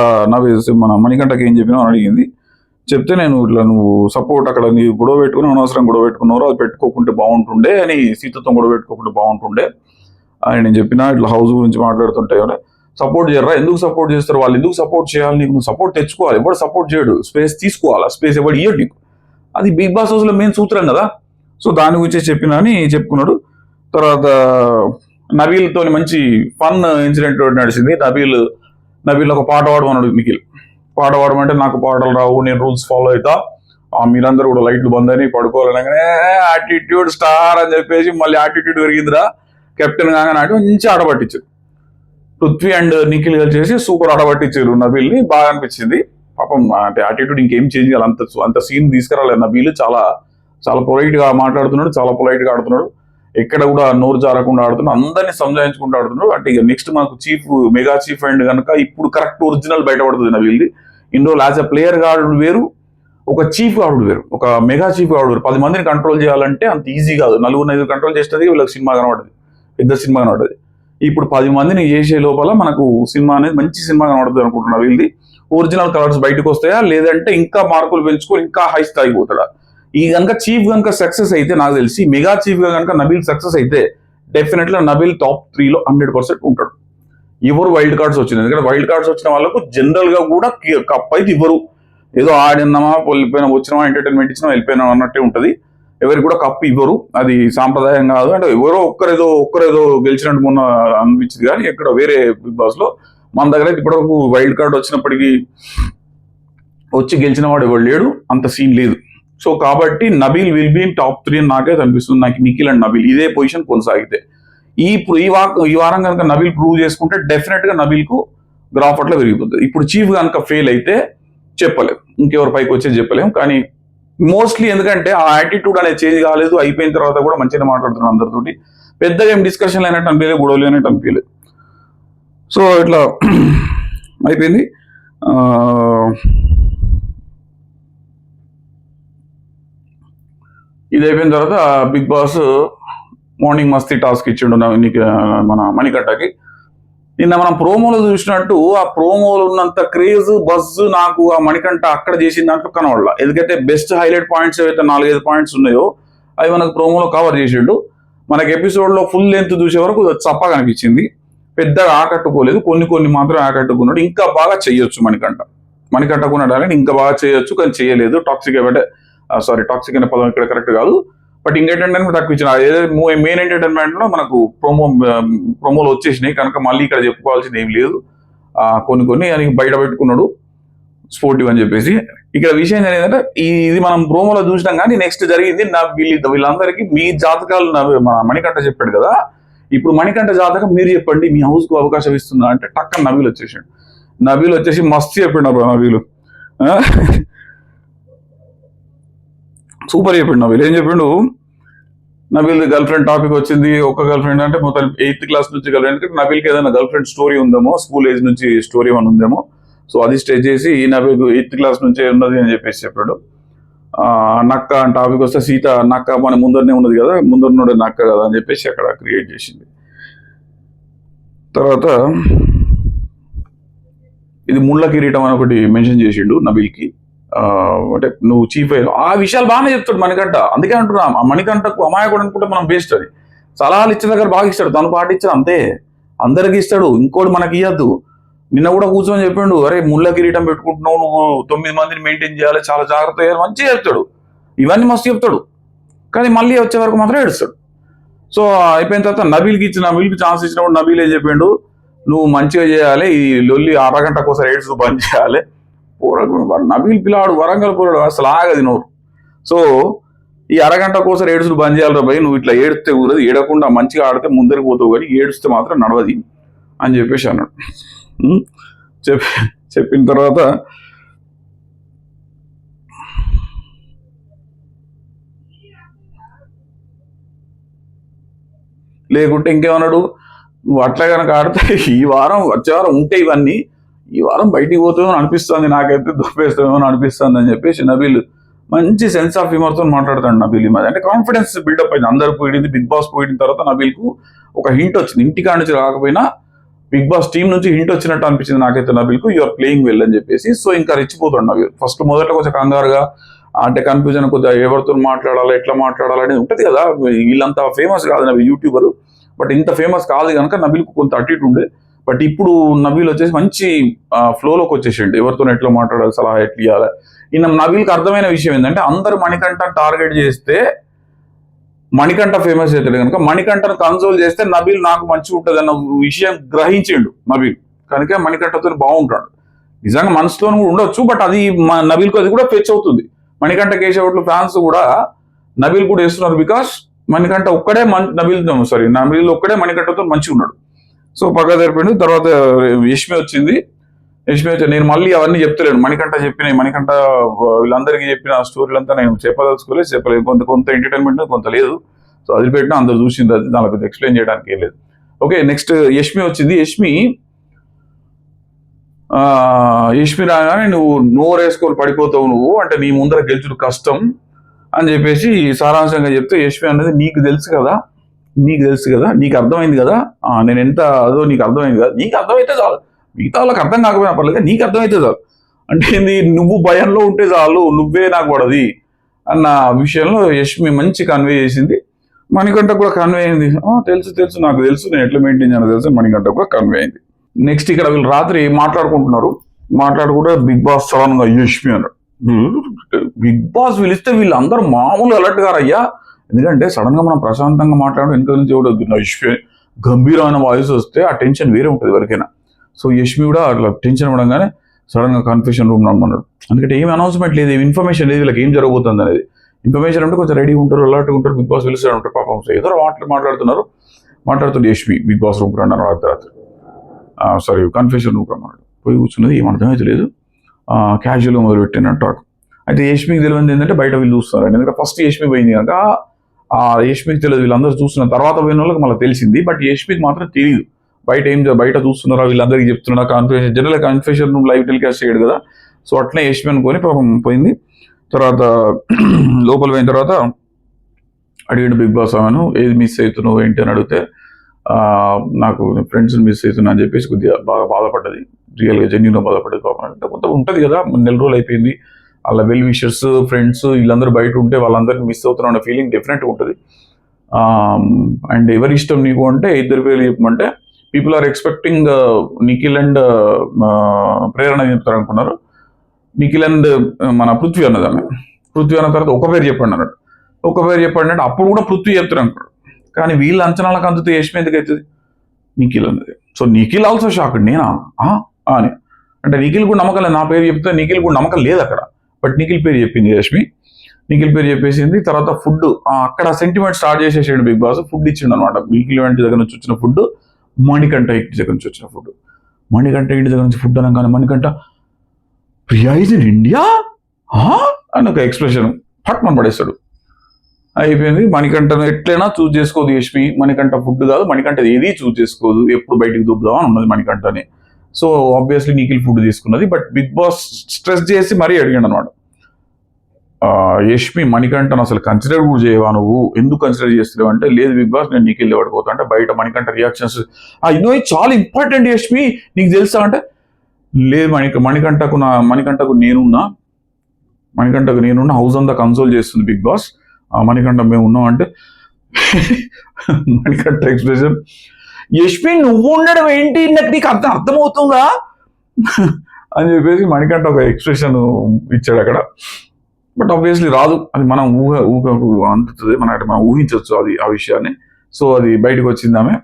మన మణికంఠకి ఏం చెప్పినావు అని అడిగింది. చెప్తే నేను ఇట్లా నువ్వు సపోర్ట్ అక్కడ నీ గొడవ పెట్టుకుని అనవసరం గొడవ పెట్టుకున్నారో అది పెట్టుకోకుంటే బాగుంటుండే అని, సీతతో గొడవ పెట్టుకోకుంటే బాగుంటుండే అని నేను చెప్పినా. ఇట్లా హౌస్ గురించి మాట్లాడుతుంటే సపోర్ట్ చేయరా, ఎందుకు సపోర్ట్ చేస్తారు వాళ్ళు, ఎందుకు సపోర్ట్ చేయాలి, నీకు నువ్వు సపోర్ట్ తెచ్చుకోవాలి, ఎవరు సపోర్ట్ చేయడు, స్పేస్ తీసుకోవాలి, స్పేస్ ఎవరు ఇయ్యడు నీకు, అది బిగ్ బాస్ హౌస్లో మెయిన్ సూత్రం కదా. సో దాని గురించి చెప్పినా అని చెప్పుకున్నాడు. తర్వాత నబీల్తో మంచి ఫన్ ఇన్సిడెంట్ నడిచింది. నబీల్ ఒక పాట పాడమన్నాడు నిఖిల్. పాట పాడమంటే నాకు పాటలు రావు, నేను రూల్స్ ఫాలో అవుతా, మీరందరూ కూడా లైట్లు బంద్ అని పడుకోవాలనగానే యాటిట్యూడ్ స్టార్ అని చెప్పేసి మళ్ళీ యాటిట్యూడ్ పెరిగిందిరా, కెప్టెన్ కాగానే అటు మంచి ఆడబట్టించారు. పృథ్వీ అండ్ నిఖిల్ కలిసి సూపర్ ఆడబట్టించారు నబీల్ని, బాగా అనిపించింది. పాపం అంటే యాటిట్యూడ్ ఇంకేం చేంజ్ చేయాలి, అంత సీన్ తీసుకురాలేదు. నబీల్ చాలా చాలా పొలైట్గా మాట్లాడుతున్నాడు, చాలా పొలైట్గా ఆడుతున్నాడు, ఎక్కడ కూడా నోరు జారకుండా ఆడుతున్నాడు, అందరినీ సంజాయించుకుంటూ ఆడుతున్నాడు. అంటే ఇక నెక్స్ట్ మనకు మెగా చీఫ్ అండ్ కనుక ఇప్పుడు కరెక్ట్ ఒరిజినల్ బయటపడుతుంది నబీల్ది. ఇన్ని రోజులు యాజ్ అ ప్లేయర్ ఆడు వేరు, ఒక చీఫ్ ఆడు వేరు, ఒక మెగా చీఫ్ ఆడు వేరు. 10 మందిని కంట్రోల్ చేయాలంటే అంత ఈజీ కాదు. 4-5 కంట్రోల్ చేస్తుంది వీళ్ళకి సినిమా కనబడుతుంది, పెద్ద సినిమా కనబడుతుంది. ఇప్పుడు 10 మందిని చేసే లోపల మనకు సినిమా అనేది మంచి సినిమా కనబడుతుంది అనుకుంటున్నా. వీళ్ళది ఒరిజినల్ కలర్స్ బయటకు వస్తాయా, లేదంటే ఇంకా మార్కులు పెంచుకొని ఇంకా హై స్థాయికి పోతాడా. ఈ కనుక చీఫ్ కనుక సక్సెస్ అయితే, నాకు తెలిసి మెగా చీఫ్ గా కనుక నబీల్ సక్సెస్ అయితే డెఫినెట్లీ నబీల్ టాప్ 3లో 100% ఉంటాడు. ఎవరు వైల్డ్ కార్డ్స్ వచ్చింది, ఎందుకంటే వైల్డ్ కార్డ్స్ వచ్చిన వాళ్ళకు జనరల్ గా కూడా కప్ అయితే ఇవ్వరు. ఏదో ఆడినామా వెళ్ళిపోయినా, వచ్చినామా ఎంటర్టైన్మెంట్ ఇచ్చినా వెళ్ళిపోయినా అన్నట్టే ఉంటది. ఎవరికి కూడా కప్ ఇవ్వరు, అది సాంప్రదాయం కాదు. అంటే ఎవరో ఒక్కరేదో గెలిచినట్టు మొన్న అనిపించింది, కానీ ఎక్కడ వేరే బిగ్ బాస్ లో మన దగ్గర ఇప్పటివరకు వైల్డ్ కార్డ్ వచ్చినప్పటికీ వచ్చి గెలిచిన వాడు ఎవరు లేడు, అంత సీన్ లేదు. సో కాబట్టి Nabeel will be in top 3 అని నాకైతే అనిపిస్తుంది. నాకు నిఖిల్ అండ్ నబీల్ ఇదే పొజిషన్ కొనసాగితే, ఈ వారం కనుక నబీల్ ప్రూవ్ చేసుకుంటే డెఫినెట్ గా నబీల్ కు గ్రాఫ్ అట్లా పెరిగిపోతుంది. ఇప్పుడు చీఫ్ కనుక ఫెయిల్ అయితే చెప్పలేం, ఇంకెవరి పైకి వచ్చేది చెప్పలేం. కానీ మోస్ట్లీ ఎందుకంటే ఆ యాటిట్యూడ్ అనేది చేంజ్ కాలేదు, అయిపోయిన తర్వాత కూడా మంచిగా మాట్లాడుతున్నాను అందరితోటి, పెద్దగా ఏం డిస్కషన్ అయినట్టు అనిపించలేదు, గొడవలు అయినట్టు అనిపించలేదు. సో ఇట్లా అయిపోయింది. ఇది అయిపోయిన తర్వాత బిగ్ బాస్ మార్నింగ్ మస్తీ టాస్క్ ఇచ్చిండు మన మణికంఠకి. నిన్న మనం ప్రోమోలో చూసినట్టు ఆ ప్రోమోలో ఉన్నంత క్రేజ్ బజ్ నాకు ఆ మణికంఠ అక్కడ చేసిన దాంట్లో కనబడాల. ఎందుకంటే బెస్ట్ హైలైట్ పాయింట్స్ ఏవైతే 4-5 పాయింట్స్ ఉన్నాయో అవి మనకు ప్రోమోలో కవర్ చేసిండు. మనకి ఎపిసోడ్లో ఫుల్ లెంత్ చూసే వరకు చప్పగా అనిపించింది, పెద్దగా ఆకట్టుకోలేదు. కొన్ని మాత్రం ఆకట్టుకున్నాడు. ఇంకా బాగా చేయొచ్చు మణికంఠకున్నాడు, ఇంకా బాగా చేయొచ్చు, కానీ చేయలేదు. టాక్సిక్ అనే పదం ఇక్కడ కరెక్ట్ కాదు, బట్ ఇంకా ఎంటర్టైన్మెంట్ తక్కువ ఇచ్చిన. మెయిన్ ఎంటర్టైన్మెంట్ లో మనకు ప్రోమోలు వచ్చేసినాయి కనుక మళ్ళీ ఇక్కడ చెప్పుకోవాల్సింది ఏం లేదు. కొన్ని అని బయట పెట్టుకున్నాడు స్పోర్టివ్ అని చెప్పేసి. ఇక్కడ విషయం ఏంటంటే ఇది మనం ప్రోమోలో చూసినాం, కానీ నెక్స్ట్ జరిగింది వీళ్ళందరికీ మీ జాతకాలు మన మణికంఠ చెప్పాడు కదా, ఇప్పుడు మణికంఠ జాతకం మీరు చెప్పండి, మీ హౌస్ కు అవకాశం ఇస్తుందా అంటే టక్కన నబీల్ వచ్చేసి మస్తు చెప్పాడు. నబీలు సూపర్ చెప్పిండు. నబీల్ ఏం చెప్పిండు, నబీల్ గర్ల్ ఫ్రెండ్ టాపిక్ వచ్చింది. ఒక గర్ల్ ఫ్రెండ్ అంటే మొత్తం 8th క్లాస్ నుంచి గర్ల్ ఫ్రెండ్, నబీల్కి ఏదైనా గర్ల్ ఫ్రెండ్ స్టోరీ ఉందేమో, స్కూల్ ఏజ్ నుంచి స్టోరీ ఏమైనా ఉందేమో, సో అది స్టే చేసి నబీల్ 8th క్లాస్ నుంచే ఉన్నది అని చెప్పేసి చెప్పాడు. నక్క అని టాపిక్ వస్తే సీత నక్క మన ముందరనే ఉన్నది కదా, ముందరున్నది నక్క కదా అని చెప్పేసి అక్కడ క్రియేట్ చేసింది. తర్వాత ఇది ముళ్ళ కిరీటం అని ఒకటి మెన్షన్ చేసిండు నబీల్కి. అంటే నువ్వు చీఫ్ అయ్యావు, ఆ విషయాలు బాగానే చెప్తాడు మణికంఠ. అందుకే అంటున్నా మణికంఠకు అమాయకుడు అనుకుంటే మనం బెస్ట్ అని. సలహాలు ఇచ్చిన దగ్గర బాగా ఇస్తాడు, తను పాటించాడు అంతే, అందరికి ఇస్తాడు, ఇంకోటి మనకి ఇవ్వద్దు. నిన్న కూడా కూర్చొని చెప్పిండు, అరే ముళ్ళ కిరీటం పెట్టుకుంటున్నావు నువ్వు, 9 మందిని మెయింటైన్ చేయాలి, చాలా జాగ్రత్త చేయాలి, మంచిగా చెప్తాడు, ఇవన్నీ మస్తు చెప్తాడు. కానీ మళ్ళీ వచ్చే వరకు మాత్రం ఏడుస్తాడు. సో అయిపోయిన తర్వాత నబీల్కి ఛాన్స్ ఇచ్చినప్పుడు నబీల్ ఏం చెప్పిండు, నువ్వు మంచిగా చేయాలి, ఈ లొల్లి అరగంటకు ఒకసారి ఏడ్స్ బంద్ చేయాలి. నబీల్ పిల్లాడు వరంగల్ పోరాడు అసలు ఆగది నోరు. సో ఈ అరగంట కోసం ఏడుసులు బంద్ చేయాలి భయ్, నువ్వు ఇట్లా ఏడిస్తే కూడదు, ఏడకుండా మంచిగా ఆడితే ముందరికి పోతావు, కానీ ఏడుస్తే మాత్రం నడవది అని చెప్పేసి అన్నాడు. చెప్పిన తర్వాత లేకుంటే ఇంకేమన్నాడు, నువ్వు అట్లా కనుక ఆడితే ఈ వారం వచ్చే వారం ఉంటే ఇవన్నీ, ఈ వారం బయటికి పోతామో అనిపిస్తుంది, నాకైతే దుప్పేస్తామేమో అనిపిస్తుంది అని చెప్పేసి నబీల్ మంచి సెన్స్ ఆఫ్ హ్యూమర్ తో మాట్లాడతాడు నబీల్. ఈ అంటే కాన్ఫిడెన్స్ బిల్డప్ అయింది, అందరు పోయింది. బిగ్ బాస్ పోయిన తర్వాత నబీల్కు ఒక హింట్ వచ్చింది, ఇంటికాడ నుంచి రాకపోయినా బిగ్ బాస్ టీం నుంచి హింట్ వచ్చినట్టు అనిపించింది నాకైతే నబీల్కు, యూఆర్ ప్లేయింగ్ వెల్ అని చెప్పేసి. సో ఇంకా రెచ్చిపోతాడు నబీల్. ఫస్ట్ మొదట కొంచెం కంగారుగా, అంటే కన్ఫ్యూజన్, కొద్దిగా ఎవరితో మాట్లాడాలి, ఎట్లా మాట్లాడాలి అనేది ఉంటుంది కదా. వీళ్ళంతా ఫేమస్ కాదు నబీల్ యూట్యూబర్, బట్ ఇంత ఫేమస్ కాదు కనుక నబీల్కు కొంత అటు ఇటు ఉండే. బట్ ఇప్పుడు నబీల్ వచ్చేసి మంచి ఫ్లోలోకి వచ్చేసిండు, ఎవరితో ఎట్లా మాట్లాడాలి, సలహా ఎట్లా ఇవ్వాలి. ఈయన నబీల్కి అర్థమైన విషయం ఏంటంటే, అందరు మణికంఠ టార్గెట్ చేస్తే మణికంఠ ఫేమస్ అవుతాడు కనుక మణికంఠను కన్సోల్ చేస్తే నబీల్ నాకు మంచిగా ఉంటుంది అన్న విషయం గ్రహించిండు నబీల్, కనుక మణికంఠతో బాగుంటాడు. నిజంగా మనసులో కూడా ఉండొచ్చు, బట్ అది నబీల్కు అది కూడా ఫెచ్ అవుతుంది. మణికంఠ కేశవట్లు ఫ్యాన్స్ కూడా నబీల్ కూడా వేస్తున్నారు, బికాస్ మణికంఠ ఒక్కడే నబీల్ ఒక్కడే మణికంఠతో మంచిగా ఉన్నాడు. సో పక్క జరిపోయింది. తర్వాత యష్మి వచ్చింది. నేను మళ్ళీ అవన్నీ చెప్తలేను, మణికంఠ వీళ్ళందరికీ చెప్పిన స్టోరీలంతా నేను చెప్పలేదు. కొంత ఎంటర్టైన్మెంట్ కొంత లేదు. సో అది పెట్టినా అందరు చూసింది, అది దానికి ఎక్స్ప్లెయిన్ చేయడానికి ఏం లేదు. ఓకే, నెక్స్ట్ యష్మి వచ్చింది. యష్మి రాగానే నువ్వు నోరేసుకొని పడిపోతావు, నువ్వు అంటే నీ ముందర గెలుచుడు కష్టం అని చెప్పేసి సారాంశంగా చెప్తే, యష్మి అన్నది నీకు తెలుసు కదా, నీకు అర్థమైంది కదా, నేను ఎంత అదో నీకు అర్థమైంది కదా, నీకు అర్థమైతే చాలు, మిగతా వాళ్ళకి అర్థం కాకపోయినా పర్లేదు, నీకు అర్థమైతే చాలు. అంటే నువ్వు భయంలో ఉంటే చాలు, నువ్వే నాకు పడది అన్న విషయంలో యష్మి మంచి కన్వే చేసింది. మణికంఠ కూడా కన్వే అయింది, తెలుసు నాకు తెలుసు, నేను ఎట్లా మెయింటైన్ చేయాలో తెలుసు, మణికంఠ కూడా కన్వే అయింది. నెక్స్ట్ ఇక్కడ వీళ్ళు రాత్రి మాట్లాడుకుంటే బిగ్ బాస్ సడన్ గా యష్మి అన్నాడు. బిగ్ బాస్ పిలిస్తే వీళ్ళందరూ మామూలు అలర్ట్ గారయ్యా, ఎందుకంటే సడన్ గా మనం ప్రశాంతంగా మాట్లాడడం వెనుక నుంచి కూడా యష్మి గంభీరమైన వాయిస్ వస్తే ఆ టెన్షన్ వేరే ఉంటుంది ఎవరికైనా. సో యష్మి కూడా అట్లా టెన్షన్ పడంగానే సడన్ గా కన్ఫ్యూషన్ రూమ్ రమ్మన్నాడు. ఎందుకంటే ఏమి అనౌన్స్మెంట్ లేదు, ఇన్ఫర్మేషన్ లేదు, వీళ్ళకి ఏం జరగబోతుంది అనేది. ఇన్ఫర్మేషన్ అంటే కొంచెం రెడీ ఉంటారు, అలర్ట్గా ఉంటారు, బిగ్ బాస్ పిలుస్తూ ఉంటారు. పాపం ఏదో మాట్లాడుతుంది యష్మి, బిగ్ బాస్ రూమ్ అన్నారు రాత్రి. కన్ఫ్యూషన్ రూమ్ రమ్మన్నాడు. పోయి కూర్చున్నది, ఏం అర్థమైతే లేదు, క్యాజువల్గా మొదలుపెట్టిన టాక్. అయితే యష్మికి తెలియదు ఏంటంటే బయట వీళ్ళు చూస్తున్నారు, ఎందుకంటే ఫస్ట్ యష్మి పోయింది కనుక ఆ యష్మికి తెలియదు, వీళ్ళందరూ చూస్తున్నారు. తర్వాత పోయిన వాళ్ళకి మళ్ళీ తెలిసింది, బట్ యష్మికి మాత్రం తెలియదు బయట చూస్తున్నారా, వీళ్ళందరికీ చెప్తున్నారా. General confusion room live telecast చేయడు కదా, సో అట్లనే యష్మి అనుకొని పాపం పోయింది. తర్వాత లోపల పోయిన తర్వాత అడిగాడు బిగ్ బాస్ ఆమెను, ఏది మిస్ అవుతున్నావు ఏంటి అని అడిగితే, నాకు ఫ్రెండ్స్ని మిస్ అవుతున్నా అని చెప్పేసి కొద్దిగా బాగా బాధపడ్డది, రియల్గా జెన్యూన్గా బాధపడ్డది. పాపం అంటే కొంత ఉంటుంది కదా, నెల రోజులు అయిపోయింది, వాళ్ళ వెల్ విషర్స్ ఫ్రెండ్స్ వీళ్ళందరూ బయట ఉంటే వాళ్ళందరినీ మిస్ అవుతున్నా అనే ఫీలింగ్ డెఫినెట్గా ఉంటుంది. అండ్ ఎవరి ఇష్టం నీకు అంటే ఇద్దరు పేర్లు చెప్పమంటే, people are expecting Nikhil and Prerana చెప్తారు అనుకున్నారు. నిఖిల్ అండ్ మన పృథ్వీ అన్నది, పృథ్వీ అన్న తర్వాత ఒక పేరు చెప్పండి అన్నాడు. అంటే అప్పుడు కూడా పృథ్వీ చెప్తారు అనుకున్నాడు. కానీ వీళ్ళ అంచనాలకు అందుతూ యష్మి ఎందుకు అవుతుంది, నిఖిల్ అన్నది. సో నిఖిల్ ఆల్సో షాక్, నేనా అని అంటే నిఖిల్ కూడా నమ్మకం లేదు, నా పేరు చెప్తే నిఖిల్ కూడా నమ్మకం లేదు అక్కడ. బట్ నిఖిల్ పేరు చెప్పింది యష్మి, నిఖిల్ పేరు చెప్పేసింది. తర్వాత ఫుడ్ అక్కడ సెంటిమెంట్ స్టార్ట్ చేసేసాడు బిగ్ బాస్. ఫుడ్ ఇచ్చిండు అనమాట, నిఖిల్ ఇంటి దగ్గర నుంచి వచ్చిన ఫుడ్, మణికంఠ ఇంటి దగ్గర నుంచి వచ్చిన ఫుడ్. మణికంఠ ఇంటి దగ్గర నుంచి ఫుడ్ అనగానే Manikanta Priya is in India అని ఒక ఎక్స్ప్రెషన్ పట్మని పడేస్తాడు. అయిపోయింది. మణికంఠను ఎట్లయినా చూస్ చేసుకోదు యష్మి, మణికంఠ ఫుడ్ కాదు, మణికంఠ ఏది చూస్ చేసుకోదు, ఎప్పుడు బయటికి దుబ్బుదాం అని ఉన్నది మణికంఠని. సో ఆబ్వియస్లీ నిఖిల్ ఫుడ్ తీసుకున్నది. బట్ బిగ్ బాస్ స్ట్రెస్ చేసి మరీ అడిగాడు అనమాట, యష్మి మణికంఠను అసలు కన్సిడర్ కూడా చేయవా, నువ్వు ఎందుకు కన్సిడర్ చేస్తున్నావు అంటే, లేదు బిగ్ బాస్ నేను నిఖిల్ పడిపోతా అంటే, బయట మణికంఠ రియాక్షన్స్ ఇది చాలా ఇంపార్టెంట్ యష్మి నీకు తెలుసా అంటే, లేదు మణికంఠకు నేనున్నా హౌస్ అంతా కన్సోల్ చేస్తుంది బిగ్ బాస్, మణికంఠ మేము ఉన్నాం అంటే మణికంఠ ఎక్స్ప్రెషన్, యష్మి నువ్వు ఉండడం ఏంటి, నాకు నీకు అర్థమవుతుందా, అని చెప్పేసి మణికంఠ ఒక ఎక్స్ప్రెషన్ ఇచ్చాడు అక్కడ. బట్ ఆబ్వియస్లీ రాదు, అది మనం ఊహ అందుతుంది, మనం ఊహించవచ్చు అది ఆ విషయాన్ని. సో అది బయటకు వచ్చింది. ఆమె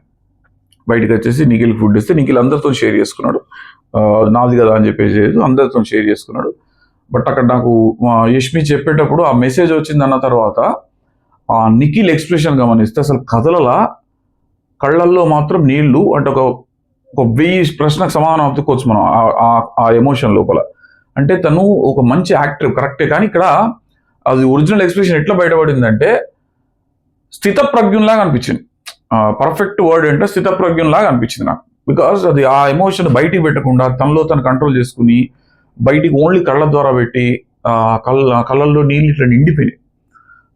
బయటకు వచ్చేసి నిఖిల్ ఫుడ్ ఇస్తే నిఖిల్ అందరితో షేర్ చేసుకున్నాడు. నాది కదా అని చెప్పేసి అందరితో షేర్ చేసుకున్నాడు. బట్ అక్కడ నాకు యష్మి చెప్పేటప్పుడు ఆ మెసేజ్ వచ్చిందన్న తర్వాత ఆ నిఖిల్ ఎక్స్ప్రెషన్ గమనిస్తే అసలు కథలలా కళ్ళల్లో మాత్రం నీళ్లు అంటే ఒక 1000 ప్రశ్నకు సమాధానం అందుకోవచ్చు మనం ఆ ఎమోషన్ లోపల. అంటే తను ఒక మంచి యాక్టర్ కరెక్టే, కానీ ఇక్కడ అది ఒరిజినల్ ఎక్స్ప్రెషన్ ఎట్లా బయటపడిందంటే స్థితప్రజ్ఞుల్లాగా అనిపించింది. పర్ఫెక్ట్ వర్డ్ అంటే స్థితప్రజ్ఞుల్లాగా అనిపించింది నాకు. బికాస్ అది ఆ ఎమోషన్ బయటికి పెట్టకుండా తనలో తను కంట్రోల్ చేసుకుని బయటికి ఓన్లీ కళ్ళ ద్వారా పెట్టి కళ్ళల్లో నీళ్ళు ఇట్లా నిండిపోయినాయి.